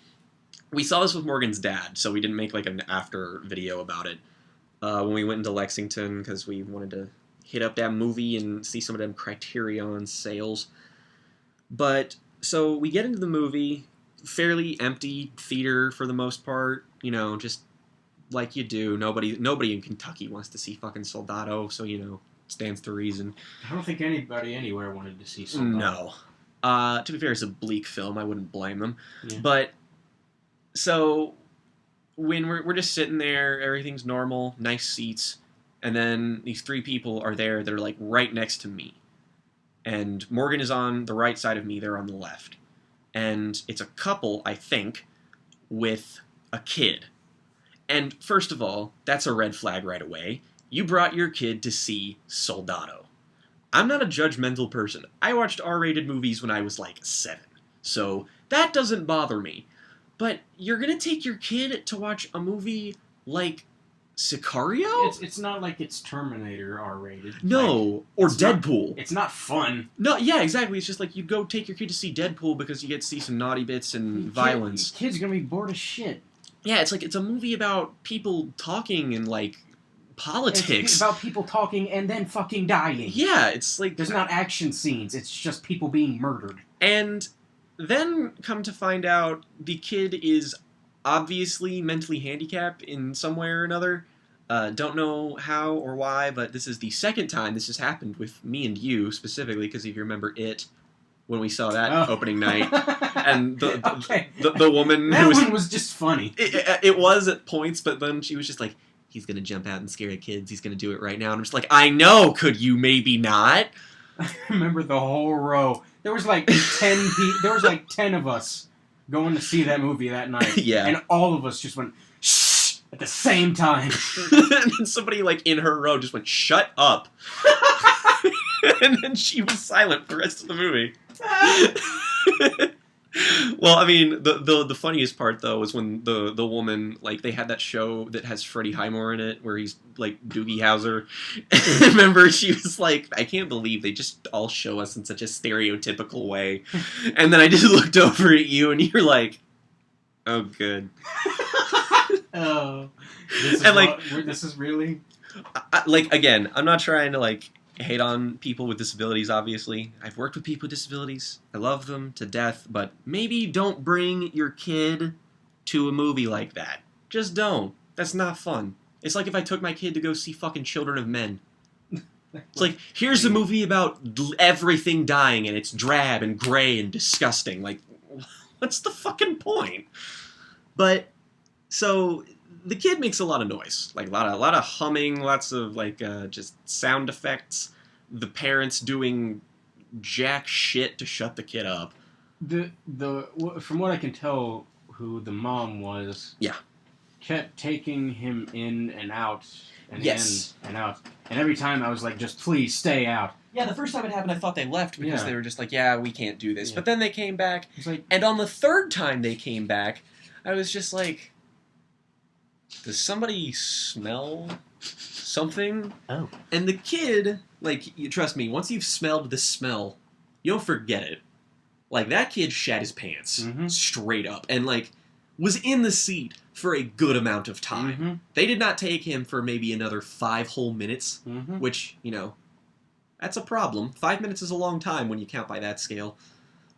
we saw this with Morgan's dad, so we didn't make like an after video about it. When we went into Lexington, because we wanted to hit up that movie and see some of them Criterion sales. But, so we get into the movie, fairly empty theater for the most part, just like you do. Nobody in Kentucky wants to see fucking Soldado, so, stands to reason. I don't think anybody anywhere wanted to see Soldado. No. To be fair, it's a bleak film. I wouldn't blame them. Yeah. But, so, when we're just sitting there, everything's normal, nice seats, and then these three people are there that are, like, right next to me. And Morgan is on the right side of me, they're on the left. And it's a couple, I think, with a kid. And, first of all, that's a red flag right away. You brought your kid to see Soldado. I'm not a judgmental person. I watched R-rated movies when I was like 7. So that doesn't bother me. But you're going to take your kid to watch a movie like Sicario? It's not like it's Terminator R-rated. No, or Deadpool. It's not fun. No, yeah, exactly. It's just like you go take your kid to see Deadpool because you get to see some naughty bits and violence. Kid's going to be bored as shit. Yeah, it's a movie about people talking and like politics. It's about people talking and then fucking dying. Yeah, it's like... There's not action scenes. It's just people being murdered. And then come to find out the kid is obviously mentally handicapped in some way or another. Don't know how or why, but this is the second time this has happened with me and you specifically, because if you remember It, when we saw that opening night, and the woman that who one was just funny. It was at points, but then she was just like, he's going to jump out and scare the kids. He's going to do it right now. And I'm just like, I know. Could you maybe not? I remember the whole row. There was like 10 of us going to see that movie that night. Yeah. And all of us just went, shh, at the same time. And then somebody, like, in her row just went, shut up. And then she was silent for the rest of the movie. Well, I mean, the funniest part, though, was when the woman, like, they had that show that has Freddie Highmore in it, where he's, like, Doogie Howser. And remember, she was like, I can't believe they just all show us in such a stereotypical way. And then I just looked over at you, and you're like, oh, good. Oh. This is, And, like, this is really... like, again, I'm not trying to, like, hate on people with disabilities, obviously. I've worked with people with disabilities. I love them to death, but maybe don't bring your kid to a movie like that. Just don't. That's not fun. It's like if I took my kid to go see fucking Children of Men. It's like, here's a movie about everything dying, and it's drab and gray and disgusting. Like, what's the fucking point? But, so... the kid makes a lot of noise, like a lot of humming, lots of like just sound effects. The parents doing jack shit to shut the kid up. From what I can tell, who the mom was, kept taking him in and out, and yes. in and out, and every time I was like, just please stay out. Yeah, the first time it happened, I thought they left because they were just like, yeah, we can't do this. Yeah. But then they came back, Like, and on the third time they came back, I was just like, does somebody smell something? Oh. And the kid, like, you trust me, once you've smelled the smell, you don't forget it. Like, that kid shat his pants, straight up, and, like, was in the seat for a good amount of time. They did not take him for maybe another 5 whole minutes, which, you know, that's a problem. 5 minutes is a long time when you count by that scale.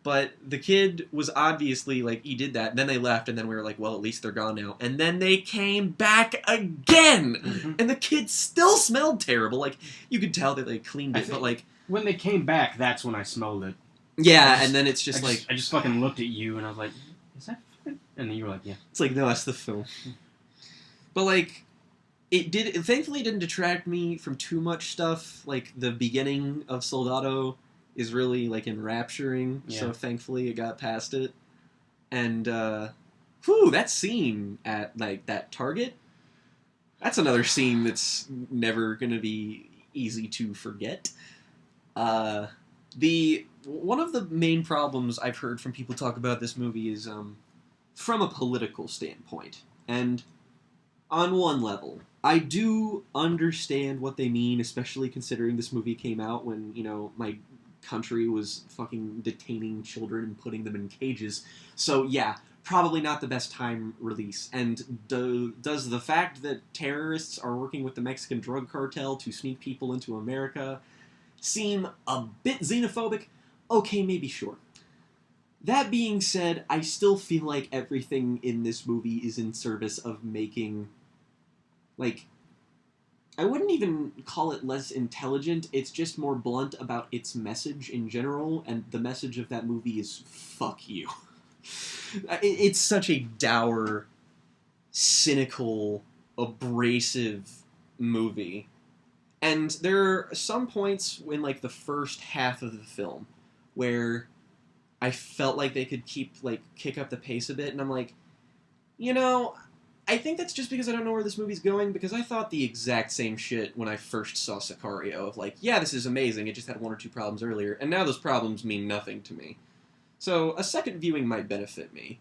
But the kid was obviously, like, he did that, and then they left, and then we were like, well, at least they're gone now. And then they came back again! And the kid still smelled terrible. Like, you could tell that they cleaned it, but, like... when they came back, that's when I smelled it. Yeah, and then it's just like... I just fucking looked at you, and I was like, is that fucking... And then you were like, yeah. It's like, no, that's the film. But, like, it thankfully didn't detract me from too much stuff. Like, the beginning of Soldado is really, like, enrapturing, so thankfully it got past it. And, that scene at, like, that Target, that's another scene that's never gonna be easy to forget. One of the main problems I've heard from people talk about this movie is, from a political standpoint. And on one level, I do understand what they mean, especially considering this movie came out when, you know, my country was fucking detaining children and putting them in cages. So, yeah, probably not the best time release. And does the fact that terrorists are working with the Mexican drug cartel to sneak people into America seem a bit xenophobic? Okay, maybe sure. That being said, I still feel like everything in this movie is in service of making, like, I wouldn't even call it less intelligent, it's just more blunt about its message in general, and the message of that movie is, fuck you. It's such a dour, cynical, abrasive movie. And there are some points in, like, the first half of the film where I felt like they could kick up the pace a bit, and I'm like, you know, I think that's just because I don't know where this movie's going, because I thought the exact same shit when I first saw Sicario, of like, yeah, this is amazing, it just had 1 or 2 problems earlier, and now those problems mean nothing to me. So, a second viewing might benefit me.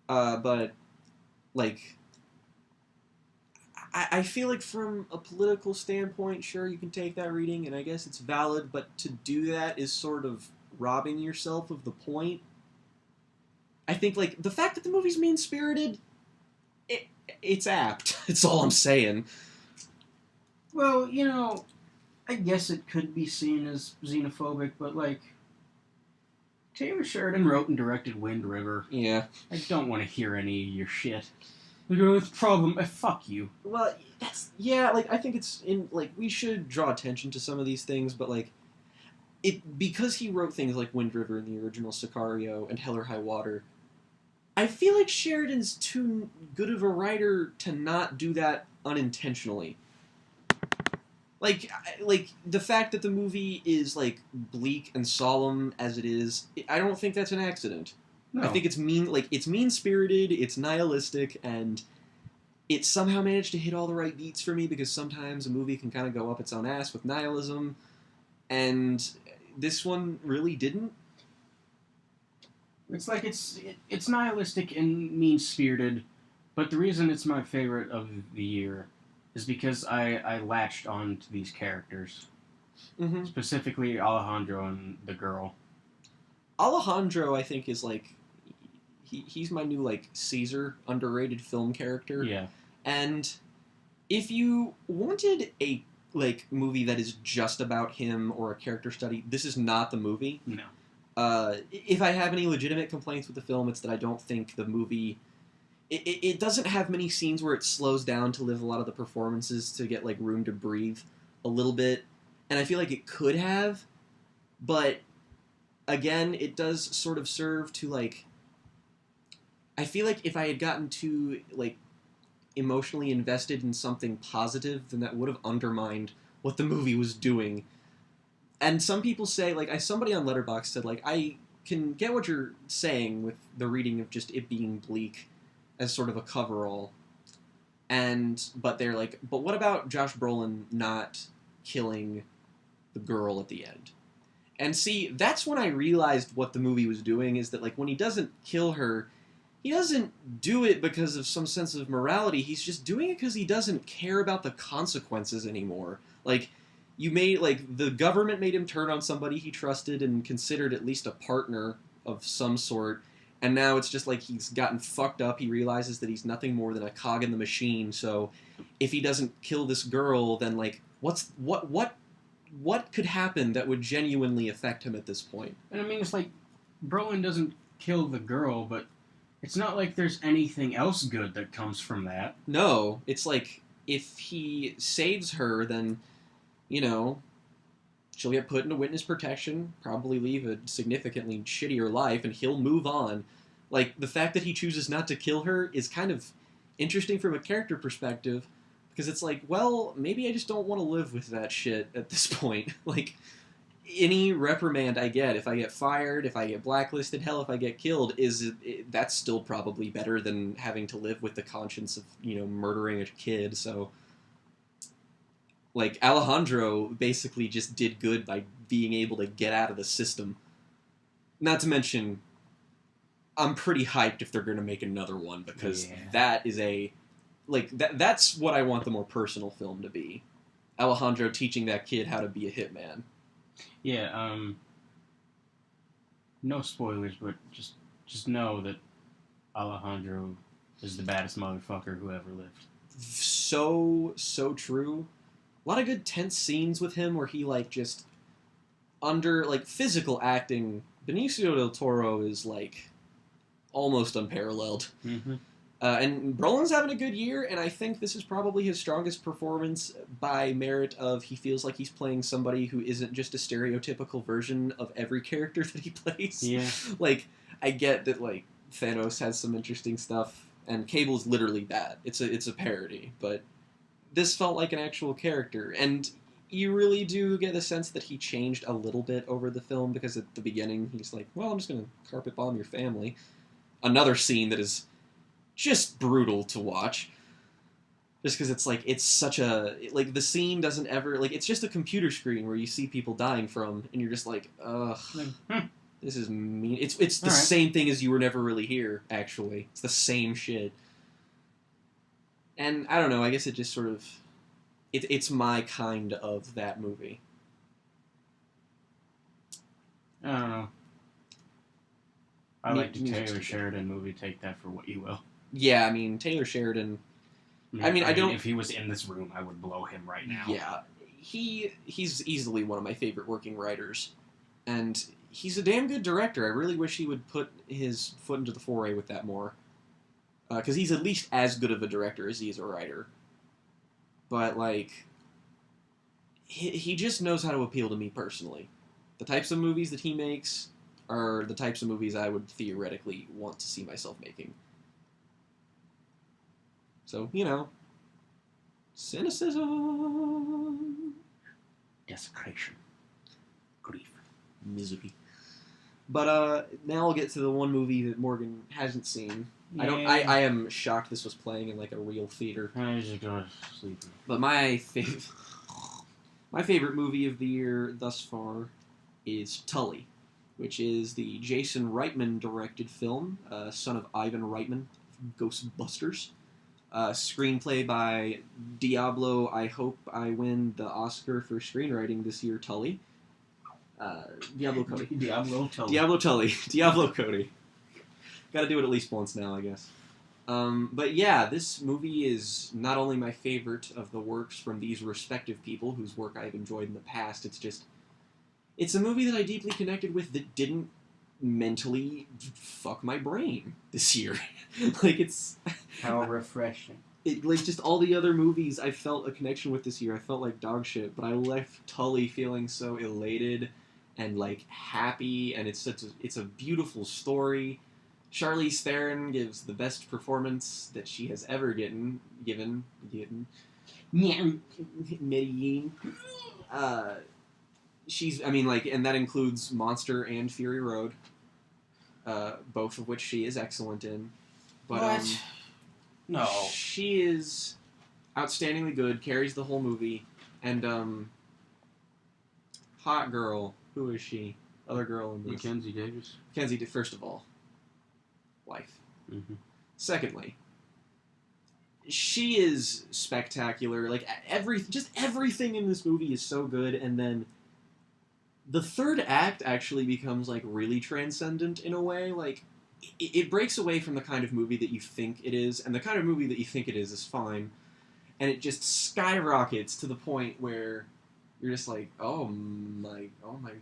But, like, I feel like from a political standpoint, sure, you can take that reading, and I guess it's valid, but to do that is sort of robbing yourself of the point. I think, like, the fact that the movie's mean-spirited, it's apt. That's all I'm saying. Well, you know, I guess it could be seen as xenophobic, but, like, Taylor Sheridan wrote and directed Wind River. Yeah. I don't want to hear any of your shit. Like, oh, it's a problem. Fuck you. Well, I think it's we should draw attention to some of these things, but, like, because he wrote things like Wind River and the original Sicario and Hell or High Water, I feel like Sheridan's too good of a writer to not do that unintentionally. like the fact that the movie is like bleak and solemn as it is, I don't think that's an accident. No. I think it's mean spirited, it's nihilistic, and it somehow managed to hit all the right beats for me because sometimes a movie can kind of go up its own ass with nihilism, and this one really didn't. It's like it's nihilistic and mean-spirited, but the reason it's my favorite of the year is because I latched on to these characters, Mm-hmm. specifically Alejandro and the girl. Alejandro, I think, is like he's my new like Caesar underrated film character. Yeah. And if you wanted a like movie that is just about him or a character study, this is not the movie. No. If I have any legitimate complaints with the film, it's that I don't think the movie it doesn't have many scenes where it slows down to live a lot of the performances to get like room to breathe a little bit, and I feel like it could have, but again, it does sort of serve to like. I feel like if I had gotten too like emotionally invested in something positive, then that would have undermined what the movie was doing. And some people say, like, somebody on Letterboxd said, like, I can get what you're saying with the reading of just it being bleak as sort of a coverall. But they're like, but what about Josh Brolin not killing the girl at the end? And see, that's when I realized what the movie was doing, is that, like, when he doesn't kill her, he doesn't do it because of some sense of morality. He's just doing it because he doesn't care about the consequences anymore. Like, the government made him turn on somebody he trusted and considered at least a partner of some sort, and now it's just like he's gotten fucked up. He realizes that he's nothing more than a cog in the machine, so if he doesn't kill this girl, then, like, what could happen that would genuinely affect him at this point? And I mean, it's like, Brolin doesn't kill the girl, but it's not like there's anything else good that comes from that. No, it's like, if he saves her, then, you know, she'll get put into witness protection, probably leave a significantly shittier life, and he'll move on. Like, the fact that he chooses not to kill her is kind of interesting from a character perspective, because it's like, well, maybe I just don't want to live with that shit at this point. Like, any reprimand I get, if I get fired, if I get blacklisted, hell, if I get killed, that's still probably better than having to live with the conscience of, murdering a kid, so... Like, Alejandro basically just did good by being able to get out of the system. Not to mention, I'm pretty hyped if they're going to make another one, because that is that's what I want the more personal film to be. Alejandro teaching that kid how to be a hitman. Yeah, no spoilers, but just know that Alejandro is the baddest motherfucker who ever lived. So true. A lot of good tense scenes with him where he, like, just under, like, physical acting. Benicio del Toro is, like, almost unparalleled. Mm-hmm. And Brolin's having a good year, and I think this is probably his strongest performance by merit of he feels like he's playing somebody who isn't just a stereotypical version of every character that he plays. Yeah. Like, I get that, like, Thanos has some interesting stuff, and Cable's literally bad. It's a parody, but... This felt like an actual character, and you really do get the sense that he changed a little bit over the film, because at the beginning he's like, well, I'm just going to carpet bomb your family. Another scene that is just brutal to watch. Just because it's like, it's such a... Like, the scene doesn't ever... Like, it's just a computer screen where you see people dying from, and you're just like, ugh, this is mean. It's the same thing as You Were Never Really Here, actually. It's the same shit. And I don't know, I guess it just sort of... It's my kind of that movie. I don't know. I like the Taylor Sheridan movie, take that for what you will. Yeah, I mean, Taylor Sheridan... I mean, if he was in this room, I would blow him right now. Yeah. He's easily one of my favorite working writers. And he's a damn good director. I really wish he would put his foot into the foray with that more. Because he's at least as good of a director as he is a writer. But, like, he just knows how to appeal to me personally. The types of movies that he makes are the types of movies I would theoretically want to see myself making. So, cynicism. desecration, grief, misery. But now I'll get to the one movie that Morgan hasn't seen. I am shocked this was playing in like a real theater. I just go to sleep. But my favorite movie of the year thus far is Tully, which is the Jason Reitman directed film, son of Ivan Reitman from Ghostbusters. Screenplay by Diablo. I hope I win the Oscar for screenwriting this year. Tully. Diablo Cody. Diablo Tully. Diablo Tully. Diablo Cody. Got to do it at least once now, I guess. But yeah, this movie is not only my favorite of the works from these respective people whose work I've enjoyed in the past, it's a movie that I deeply connected with that didn't mentally fuck my brain this year. Like, it's... How refreshing. Like, just all the other movies I felt a connection with this year, I felt like dog shit, but I left Tully feeling so elated and, like, happy, and it's a beautiful story. Charlize Theron gives the best performance that she has ever given. Medellin. And that includes Monster and Fury Road, both of which she is excellent in. But, What? No. She is outstandingly good, carries the whole movie, and, hot girl, who is she? Other girl in this. Mackenzie Davis. Mackenzie, first of all, wife. Mm-hmm. Secondly, she is spectacular. Like, everything in this movie is so good, and then the third act actually becomes, like, really transcendent in a way. Like, it breaks away from the kind of movie that you think it is, and the kind of movie that you think it is fine, and it just skyrockets to the point where you're just like, oh my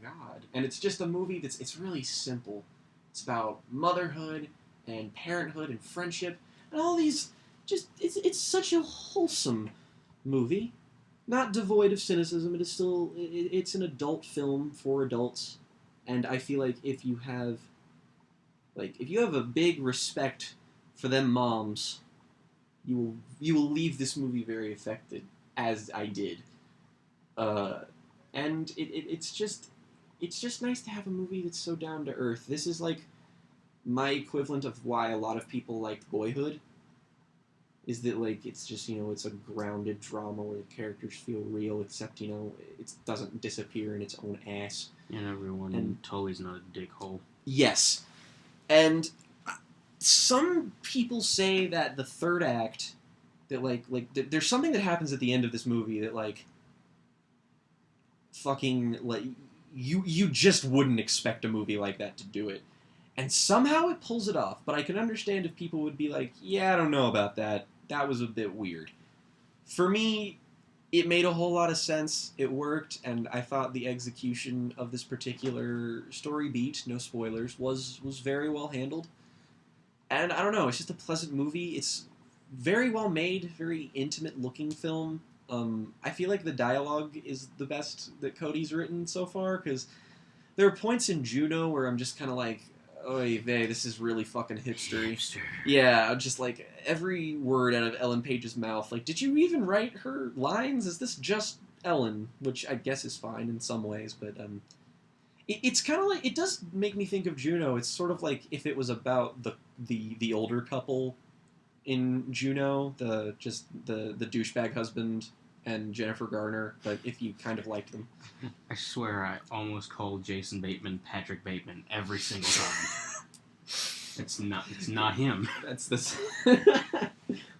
god. And it's just a movie it's really simple. It's about motherhood and parenthood and friendship and all these, it's such a wholesome movie, not devoid of cynicism. It is still, it's an adult film for adults, and I feel like if you have a big respect for them moms, you will leave this movie very affected, as I did. And it's just nice to have a movie that's so down to earth. This is like my equivalent of why a lot of people liked Boyhood. Is that, like, it's just, it's a grounded drama where the characters feel real, except, it doesn't disappear in its own ass. And Tully's not a dickhole. Yes. And some people say that the third act, that, there's something that happens at the end of this movie that, like, fucking, like, you just wouldn't expect a movie like that to do it. And somehow it pulls it off, but I can understand if people would be like, yeah, I don't know about that. That was a bit weird. For me, it made a whole lot of sense. It worked, and I thought the execution of this particular story beat, no spoilers, was very well handled. And I don't know, it's just a pleasant movie. It's very well made, very intimate looking film. I feel like the dialogue is the best that Cody's written so far, because there are points in Juno where I'm just kind of like, oy vey, this is really fucking hipstery. Yeah, just like every word out of Ellen Page's mouth. Like, did you even write her lines? Is this just Ellen? Which I guess is fine in some ways, but it's kind of like, it does make me think of Juno. It's sort of like if it was about the older couple in Juno, the douchebag husband and Jennifer Garner, but if you kind of liked them. I swear I almost called Jason Bateman Patrick Bateman every single time. It's not him. That's this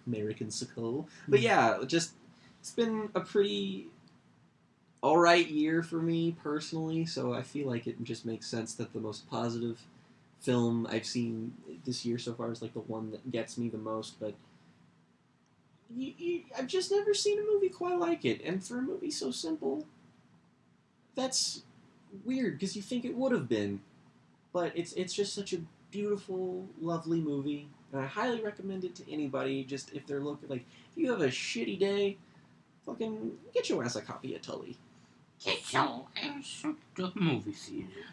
American Sicko. But yeah, just, it's been a pretty alright year for me personally, so I feel like it just makes sense that the most positive film I've seen this year so far is like the one that gets me the most, but I've just never seen a movie quite like it, and for a movie so simple, that's weird, because you think it would have been, but it's just such a beautiful, lovely movie, and I highly recommend it to anybody, just if they're looking, like, if you have a shitty day, fucking get your ass a copy of Tully. Get your ass at the movie theater.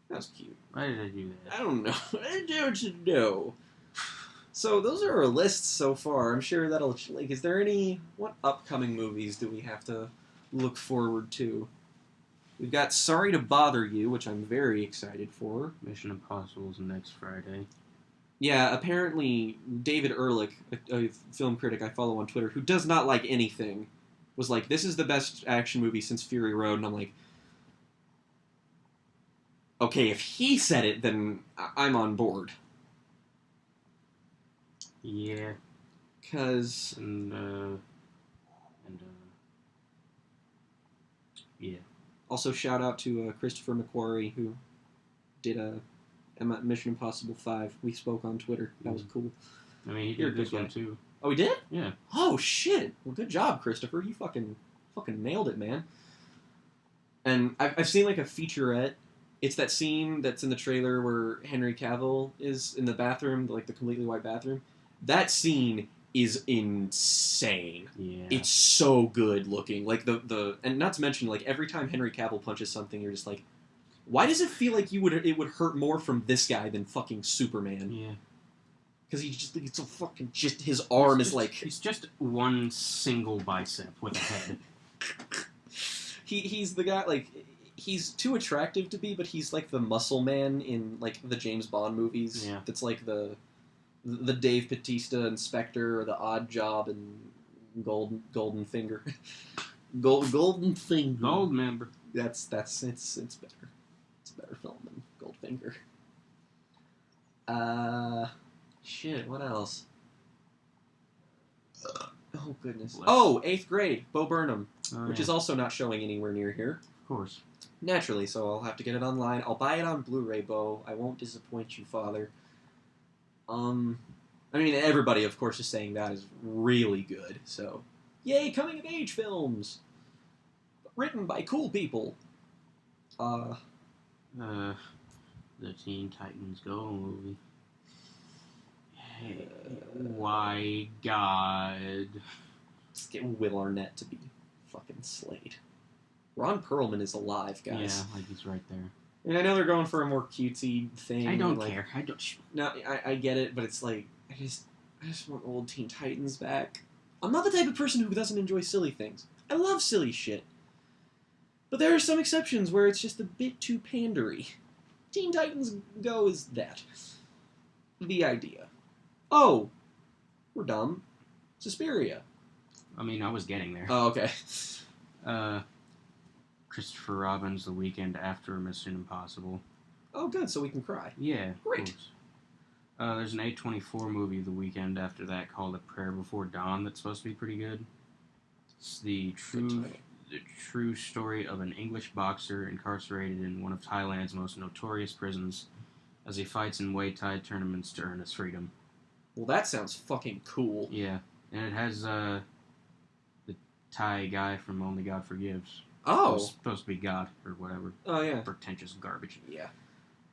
That was cute. Why did I do that? I don't know. I don't know. So those are our lists so far. I'm sure that'll, like, is there any, what upcoming movies do we have to look forward to. We've got Sorry to Bother You, which I'm very excited for. Mission Impossible is next Friday. Yeah, apparently David Ehrlich, a film critic I follow on Twitter, who does not like anything, was like, this is the best action movie since Fury Road, and I'm like, okay, if he said it, then I'm on board. Yeah. Because... yeah. Also, shout out to Christopher McQuarrie, who did Mission Impossible 5. We spoke on Twitter. That was cool. I mean, he You're did a this good one guy. too. Oh, he did? Yeah. Oh, shit. Well, good job, Christopher. You fucking nailed it, man. And I've seen, like, a featurette. It's that scene that's in the trailer where Henry Cavill is in the bathroom, like the completely white bathroom. That scene is insane. Yeah. It's so good looking. Like, and not to mention, like, every time Henry Cavill punches something, you're just like, why does it feel like it would hurt more from this guy than fucking Superman? Yeah. Because it's so fucking just, his arm is like... He's just one single bicep with a head. He's the guy, like, he's too attractive to be, but he's like the muscle man in, like, the James Bond movies. Yeah. That's like the Dave Bautista and Spectre, or the Odd Job and Golden Finger. Golden Finger. Gold member. It's better. It's a better film than Goldfinger. Shit, what else? Oh, goodness. Oh, 8th Grade, Bo Burnham, which is also not showing anywhere near here. Of course. Naturally, so I'll have to get it online. I'll buy it on Blu-ray, Bo. I won't disappoint you, Father. I mean, everybody, of course, is saying that is really good, so... Yay, coming-of-age films! Written by cool people. The Teen Titans Go movie. Hey, why God? Let's get Will Arnett to be fucking Slade. Ron Perlman is alive, guys. Yeah, like he's right there. I mean, I know they're going for a more cutesy thing. I don't like, care. I don't. No, I get it, but it's like I just want old Teen Titans back. I'm not the type of person who doesn't enjoy silly things. I love silly shit. But there are some exceptions where it's just a bit too pandery. Teen Titans Go is that. The idea. Oh, we're dumb. Suspiria. I mean, I was getting there. Oh, okay. Christopher Robin's The Weekend After Mission Impossible. Oh, good, so we can cry. Yeah, Great. of course. There's an A24 movie the weekend after that called A Prayer Before Dawn that's supposed to be pretty good. It's the true story of an English boxer incarcerated in one of Thailand's most notorious prisons as he fights in Muay Thai tournaments to earn his freedom. Well, that sounds fucking cool. Yeah, and it has the Thai guy from Only God Forgives. Oh. It's supposed to be God or whatever. Oh, yeah. Pretentious garbage. Yeah.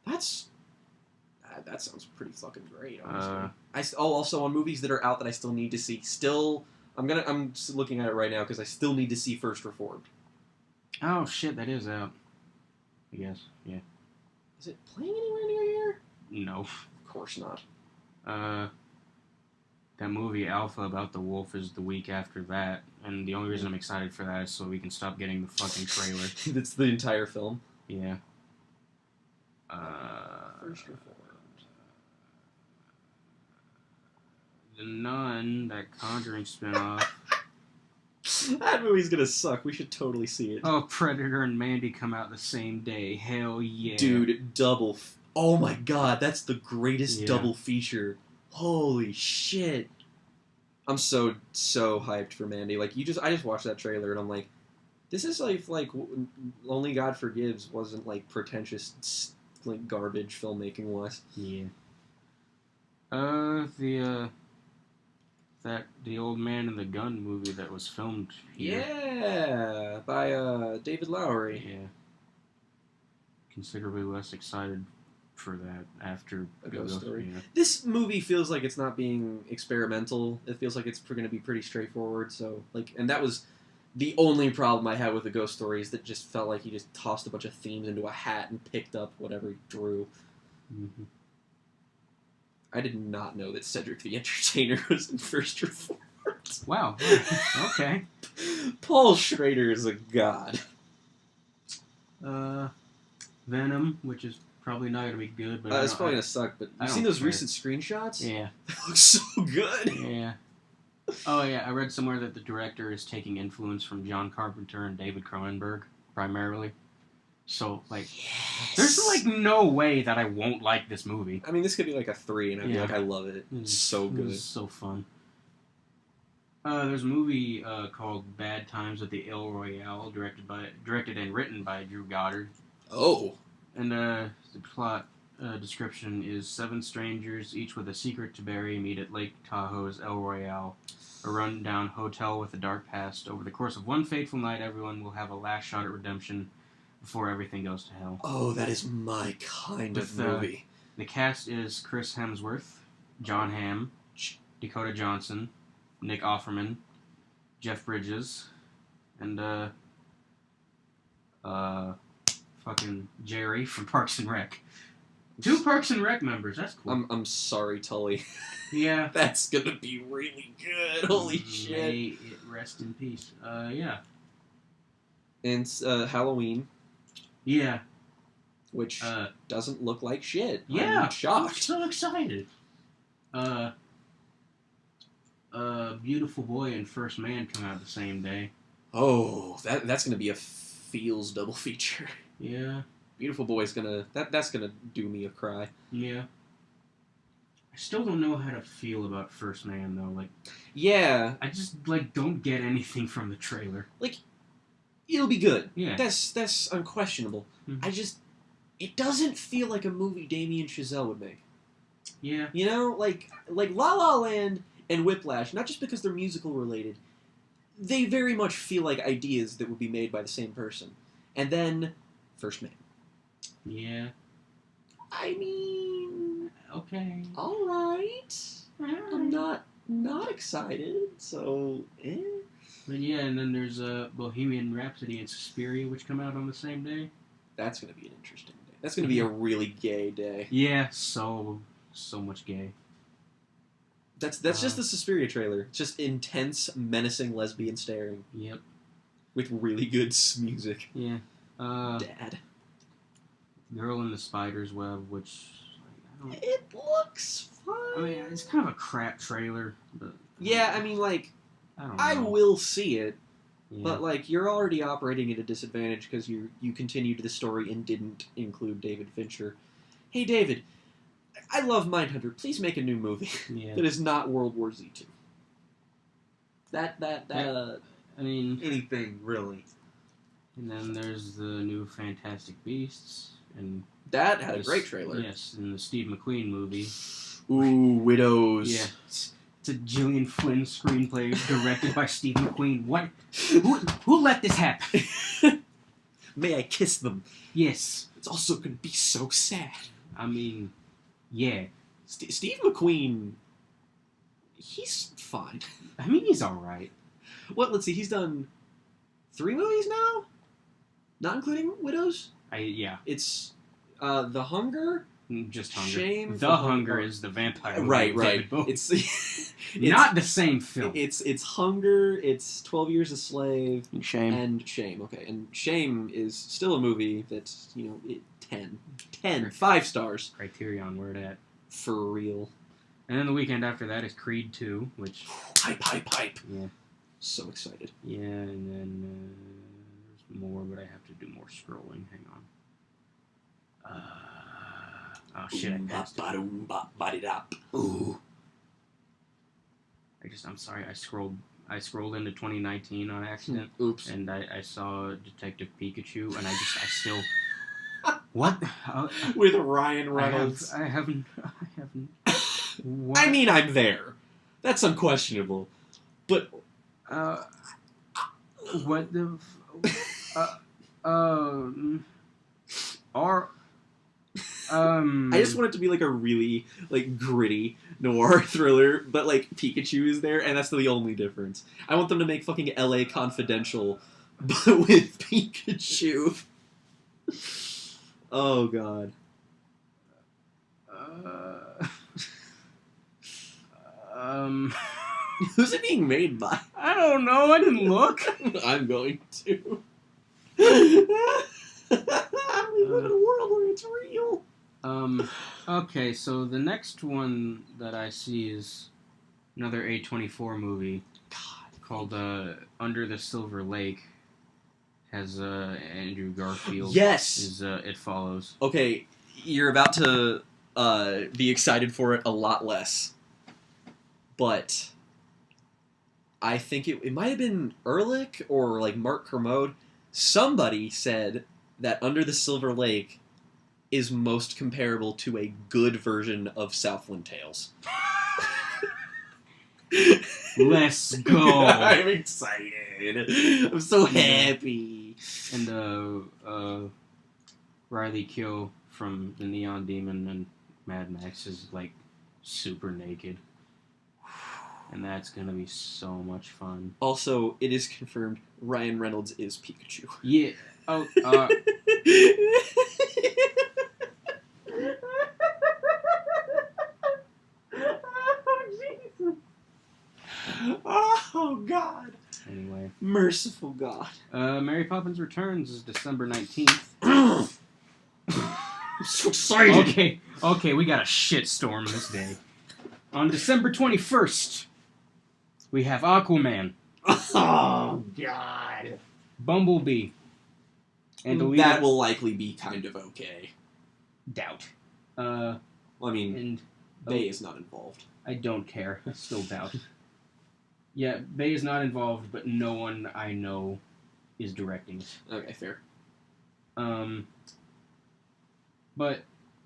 That sounds pretty fucking great, honestly. Also on movies that are out that I still need to see. I'm just looking at it right now because I still need to see First Reformed. Oh shit, that is out. I guess, yeah. Is it playing anywhere near here? No. Of course not. That movie Alpha about the wolf is the week after that, and the only reason I'm excited for that is so we can stop getting the fucking trailer. It's the entire film. Yeah. First Reformed. The Nun, that Conjuring spinoff. That movie's gonna suck. We should totally see it. Oh, Predator and Mandy come out the same day. Hell yeah. Dude, oh my god, that's the greatest double feature. Holy shit. I'm so hyped for Mandy. Like, I just watched that trailer and I'm like, this is like Only God Forgives wasn't like pretentious, like garbage filmmaking was. Yeah. The Old Man and the Gun movie that was filmed here. Yeah, by David Lowery. Yeah. Considerably less excited for that after A Ghost Story. Yeah. This movie feels like it's not being experimental. It feels like it's going to be pretty straightforward. So, like, and that was the only problem I had with A Ghost Story, is that just felt like he just tossed a bunch of themes into a hat and picked up whatever he drew. Mm-hmm. I did not know that Cedric the Entertainer was in First Reformed. Wow. Okay. Paul Schrader is a god. Venom, which is probably not gonna be good, but It's probably gonna suck. But I you've seen don't those care. recent screenshots? Yeah. That looks so good. Yeah. Oh yeah, I read somewhere that the director is taking influence from John Carpenter and David Cronenberg primarily. So like, there's like no way that I won't like this movie. I mean, this could be like a 3, and I'd be like, I love it. It's so good. It's so fun. There's a movie called Bad Times at the El Royale, directed and written by Drew Goddard. Oh. And the plot description is 7 strangers, each with a secret to bury, meet at Lake Tahoe's El Royale, a run-down hotel with a dark past. Over the course of one fateful night, everyone will have a last shot at redemption before everything goes to hell. Oh, that is my kind of movie. The cast is Chris Hemsworth, John Hamm, Dakota Johnson, Nick Offerman, Jeff Bridges, and fucking Jerry from Parks and Rec. 2 Parks and Rec members. That's cool. I'm sorry, Tully. Yeah. That's gonna be really good. Holy shit. May it rest in peace. Yeah. And Halloween. Yeah. Which doesn't look like shit. Yeah. I'm shocked. I'm so excited. Beautiful Boy and First Man come out the same day. Oh, that's gonna be a feels double feature. Yeah. Beautiful Boy's gonna that's gonna do me a cry. Yeah. I still don't know how to feel about First Man though. Like, yeah, I just like don't get anything from the trailer. Like, it'll be good. Yeah. That's unquestionable. Mm-hmm. It doesn't feel like a movie Damien Chazelle would make. Yeah. You know, like La La Land and Whiplash, not just because they're musical related, they very much feel like ideas that would be made by the same person. And then First Man. Yeah. I mean, Okay. all right. I'm not excited, so But yeah, and then there's Bohemian Rhapsody and Suspiria, which come out on the same day. That's gonna be an interesting day. That's gonna be a really gay day. Yeah, so much gay. That's just the Suspiria trailer. It's just intense, menacing lesbian staring Yep. with really good music. Yeah. Dad. Girl in the Spider's Web, which I don't. It looks fine. I mean, it's kind of a crap trailer, but Yeah, I mean, like, I don't know. I will see it, Yeah. but like, you're already operating at a disadvantage because you continued the story and didn't include David Fincher. Hey, David, I love Mindhunter. Please make a new movie Yeah. that is not World War Z 2. I mean, anything really. and then there's the new Fantastic Beasts, and That had a great trailer. Yes, in the Steve McQueen movie. Ooh, Widows. Yeah. It's a Gillian Flynn screenplay directed by Steve McQueen. What? Who let this happen? May I kiss them? Yes. It's also going to be so sad. I mean, yeah. Steve McQueen, he's fine. I mean, he's alright. Let's see, he's done 3 movies now? Not including Widows? Yeah. It's The Hunger, Just Hunger. Shame. The Hunger is the vampire movie. Right. with David Bowie. It's not the same film. It's Hunger, it's 12 Years a Slave, Shame. and Shame. Okay, and Shame is still a movie that's, 10, 5 stars. Criterion, where it at? For real. And then the weekend after that is Creed 2, which... Hype. Yeah. So excited. Yeah, and then there's more, but I have to do more scrolling. Hang on. Oh shit, I passed it. Ooh. I'm sorry, I scrolled into 2019 on accident. Oops. And I saw Detective Pikachu, and I still... What? With Ryan Reynolds. I haven't... What? I mean, I'm there. That's unquestionable. But... What the... I just want it to be like a really gritty noir thriller, but Pikachu is there, and that's the only difference. I want them to make fucking LA Confidential, but with Pikachu. Oh god. Who's it being made by? I don't know. I didn't look. I'm going to. We live in a world where it's real. Okay, so the next one that I see is another A24 movie called Under the Silver Lake. Has Andrew Garfield. Yes. Is It Follows. Okay, you're about to be excited for it a lot less. But I think it might have been Ehrlich or like Mark Kermode. Somebody said that Under the Silver Lake is most comparable to a good version of Southland Tales. Let's go. I'm excited. I'm so happy. And Riley Keough from The Neon Demon and Mad Max is like super naked. And that's gonna be so much fun. Also, it is confirmed Ryan Reynolds is Pikachu. Yeah. Oh, Oh, God. Anyway. Merciful God. Mary Poppins Returns is December 19th. I'm so excited. Okay, we got a shitstorm this day. On December 21st, we have Aquaman, Oh, God. Bumblebee, and Alita... That will likely be kind of okay. Doubt. Well, I mean, And Bay is not involved. I don't care. I still doubt. Yeah, Bay is not involved, but no one I know is directing it. Okay, fair. And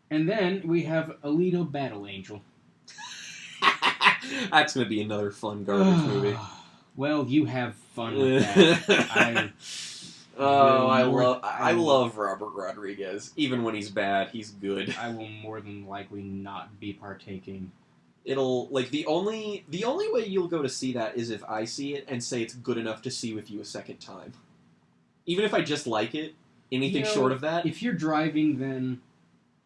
then we have Alita Battle Angel. That's going to be another fun garbage movie. Well, you have fun with that. I love Robert Rodriguez. Even when he's bad, he's good. I will more than likely not be partaking. It'll like the only way you'll go to see that is if I see it and say it's good enough to see with you a second time. Even if I just like it, anything short of that. If you're driving, then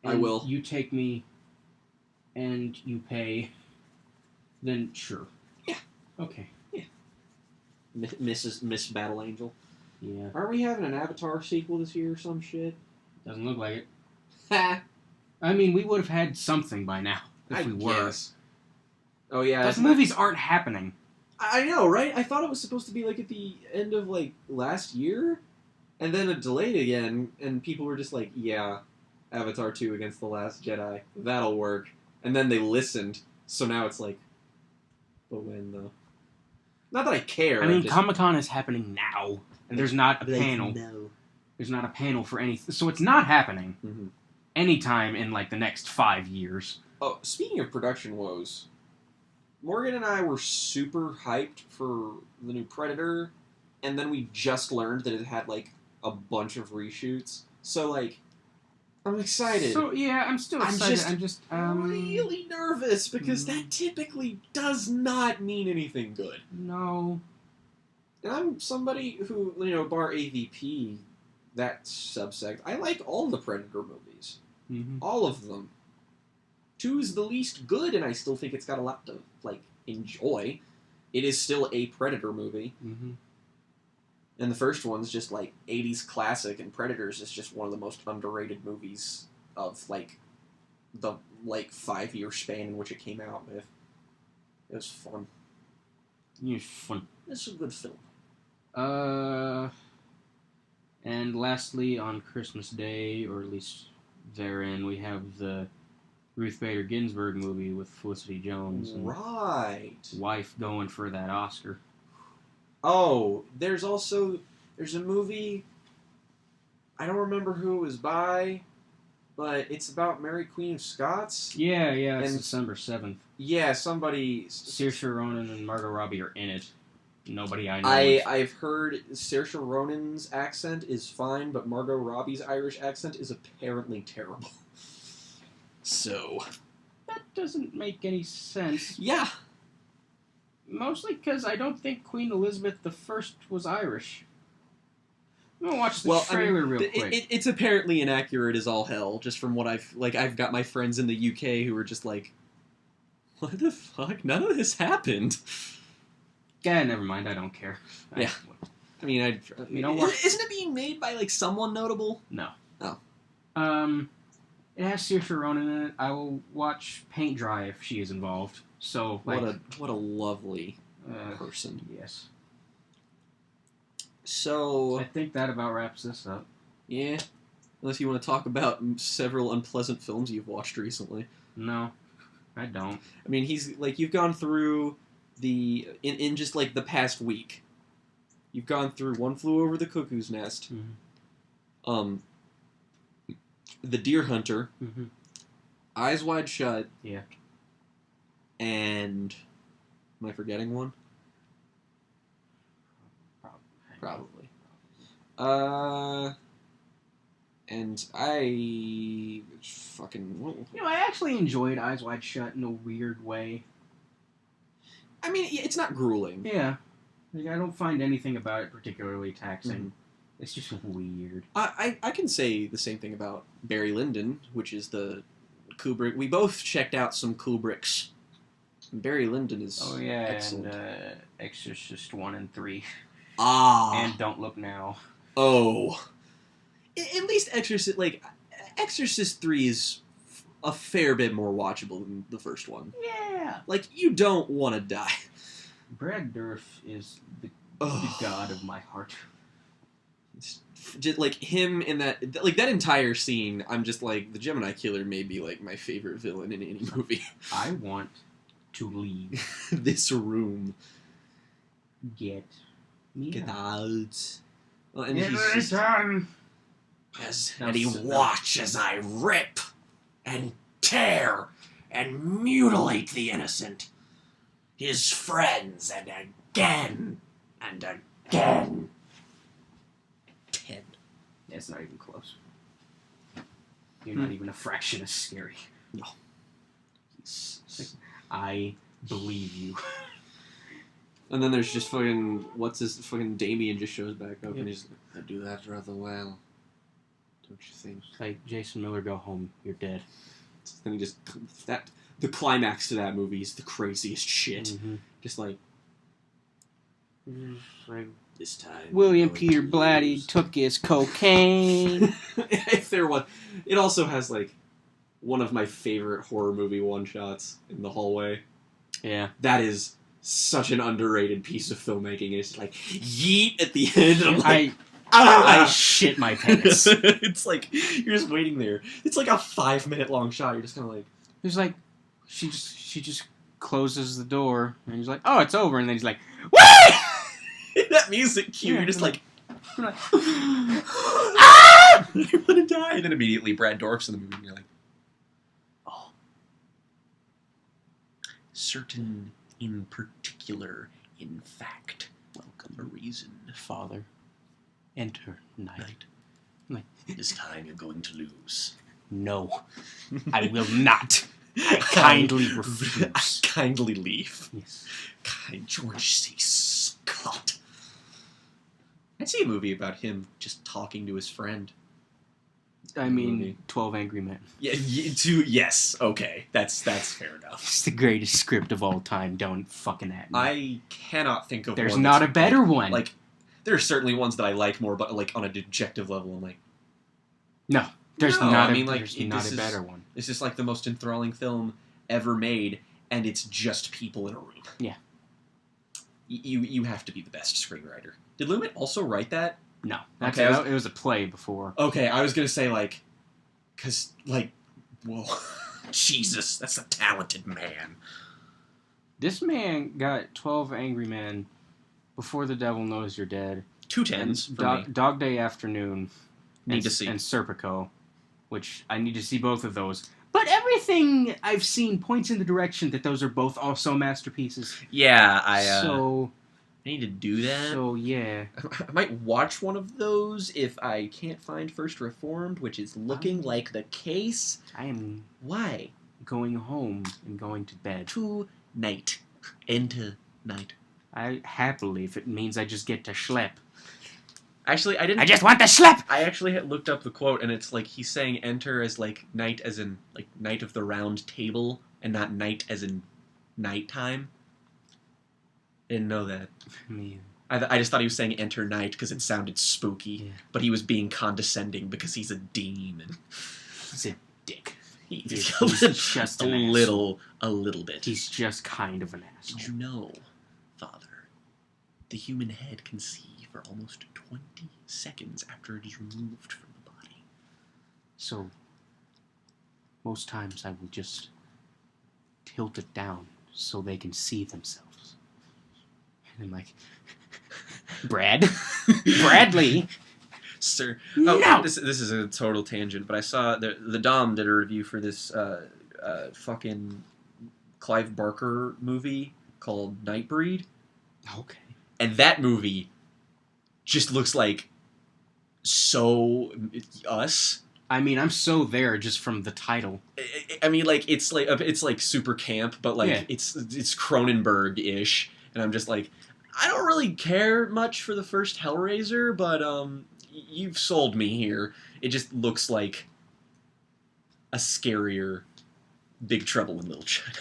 I will. You take me, and you pay. Then sure. Yeah. Okay. Yeah. Miss Battle Angel. Yeah. Aren't we having an Avatar sequel this year or some shit? Doesn't look like it. Ha! I mean, we would have had something by now if we were. Guess. Oh yeah. Those movies aren't happening. I know, right? I thought it was supposed to be like at the end of like last year, and then it delayed again, and people were just like, "Yeah, Avatar 2 against the Last Jedi, that'll work." And then they listened, so now it's like, but when though? Not that I care. I mean, Comic-Con is happening now, and there's not a panel. No. There's not a panel for anything, so it's not happening Mm-hmm. anytime in like the next 5 years. Oh, speaking of production woes, Morgan and I were super hyped for the new Predator, and then we just learned that it had like a bunch of reshoots. So like, I'm excited. So yeah, I'm still excited. I'm just really nervous because that typically does not mean anything good. No. And I'm somebody who, bar AVP, that subsect, I like all the Predator movies. Mm-hmm. All of them. 2 is the least good, and I still think it's got a lot to, enjoy. It is still a Predator movie. Mm-hmm. And the first one's just, 80s classic, and Predators is just one of the most underrated movies of, the 5-year span in which it came out with. It was fun. It was fun. It's a good film. And lastly, on Christmas Day, or at least therein, we have the Ruth Bader Ginsburg movie with Felicity Jones. And right. Wife going for that Oscar. Oh, there's a movie, I don't remember who it was by, but it's about Mary Queen of Scots. Yeah, it's And- December 7th. Yeah, somebody... Saoirse Ronan and Margot Robbie are in it. Nobody I know. I've heard Saoirse Ronan's accent is fine, but Margot Robbie's Irish accent is apparently terrible. So... That doesn't make any sense. Yeah. Mostly because I don't think Queen Elizabeth I was Irish. I'm gonna watch the trailer real quick. It's apparently inaccurate as all hell, just from what I've got my friends in the UK who were just like, what the fuck? None of this happened. Yeah, never mind. I don't care. Yeah. I mean, You know what? Isn't it being made by like someone notable? No. Oh. It has Saoirse Ronan in it. I will watch paint dry if she is involved. So like, What a lovely person. Yes. So I think that about wraps this up. yeah, unless you want to talk about several unpleasant films you've watched recently. No, I don't. I mean, he's like you've gone through in just like the past week. You've gone through One Flew Over the Cuckoo's Nest. Mm-hmm. The Deer Hunter. Mm-hmm. Eyes Wide Shut. Yeah. And am I forgetting one? Probably. And I fucking. You know, I actually enjoyed Eyes Wide Shut in a weird way. I mean, it's not grueling. Yeah. Like, I don't find anything about it particularly taxing. Mm-hmm. It's just weird. I can say the same thing about Barry Lyndon, which is the Kubrick. We both checked out some Kubricks. And Barry Lyndon is excellent. And Exorcist 1 and 3. Ah. And Don't Look Now. Oh. At least Exorcist 3 is a fair bit more watchable than the first one. Yeah. Like, you don't want to die. Brad Dourif is the god of my heart. Just like him in that, like that entire scene, I'm just like, the Gemini Killer may be like my favorite villain in any movie. I want to leave this room. Get Get out. Well, and he's just, and he watches I rip and tear and mutilate the innocent, his friends, and again and again. 10. It's not even close. You're not even a fraction as scary. No. I believe you. And then there's just fucking Damien just shows back up and he's like, I do that rather well. Don't you think? It's like, Jason Miller, go home. You're dead. Then he just the climax to that movie is the craziest shit. Mm-hmm. Just like this time. William Peter Blatty took his cocaine. If there was, it also has like one of my favorite horror movie one shots in the hallway. Yeah, that is such an underrated piece of filmmaking. It's like yeet at the end. And I'm like, I shit my pants. It's like you're just waiting there. It's like a 5-minute long shot. You're just kind of like, he's like, she just closes the door and he's like, oh, it's over, and then he's like, wait. That music cue. You're just like, ah! You're gonna die. And then immediately Brad Dourif's in the movie and you're like, oh. Certain in particular, in fact, welcome a reason. Father, enter night. Like, this time you're going to lose. No, I will not. I kindly refuse. I kindly leave. Yes. Kind George C. Scott. I'd see a movie about him just talking to his friend. I mean, 12 Angry Men. Yeah, yes, okay. That's fair enough. It's the greatest script of all time. Don't fucking at me. I cannot think of There's one not a that's better one. Like, there are certainly ones that I like more, but like on a objective level, I'm like, no, there's no, not. I mean, like, there's not a better one. This is like the most enthralling film ever made, and it's just people in a room. Yeah. You have to be the best screenwriter. Did Lumet also write that? No. Okay, it was a play before. Okay, I was gonna say like, cause like, whoa, Jesus, that's a talented man. This man got 12 Angry Men, Before the Devil Knows You're Dead, 2 tens for me. Dog Day Afternoon, Need to see. and Serpico, which I need to see both of those. But everything I've seen points in the direction that those are both also masterpieces. Yeah, I need to do that. So yeah, I might watch one of those if I can't find First Reformed, which is looking like the case. I am Why? going home and going to bed. Tonight. Into night. I happily, if it means I just get to schlep. Actually, I didn't. I just want the schlep! I actually had looked up the quote, and it's like he's saying enter as like night as in like night of the round table, and not night as in nighttime. didn't know that. Me. I just thought he was saying enter night because it sounded spooky, Yeah. but he was being condescending because he's a demon. He's a dick. He's just a an little bit. He's just kind of an Did asshole. you know, Father, the human head can see for almost 20 seconds after it is removed from the body. So, most times I will just tilt it down so they can see themselves. And I'm like, Bradley! Sir. No! Oh, this is a total tangent, but I saw the Dom did a review for this fucking Clive Barker movie called Nightbreed. Okay. And that movie just looks like so us. I mean, I'm so there just from the title. I mean, like it's like super camp, but like Yeah. it's Cronenberg-ish, and I'm just like, I don't really care much for the first Hellraiser, but you've sold me here. It just looks like a scarier Big Trouble in Little China.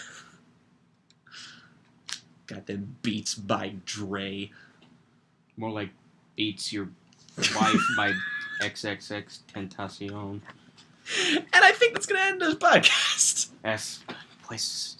Got them Beats by Dre. More like Beats Your Wife by XXX Tentacion. And I think that's gonna end this podcast. S. Places.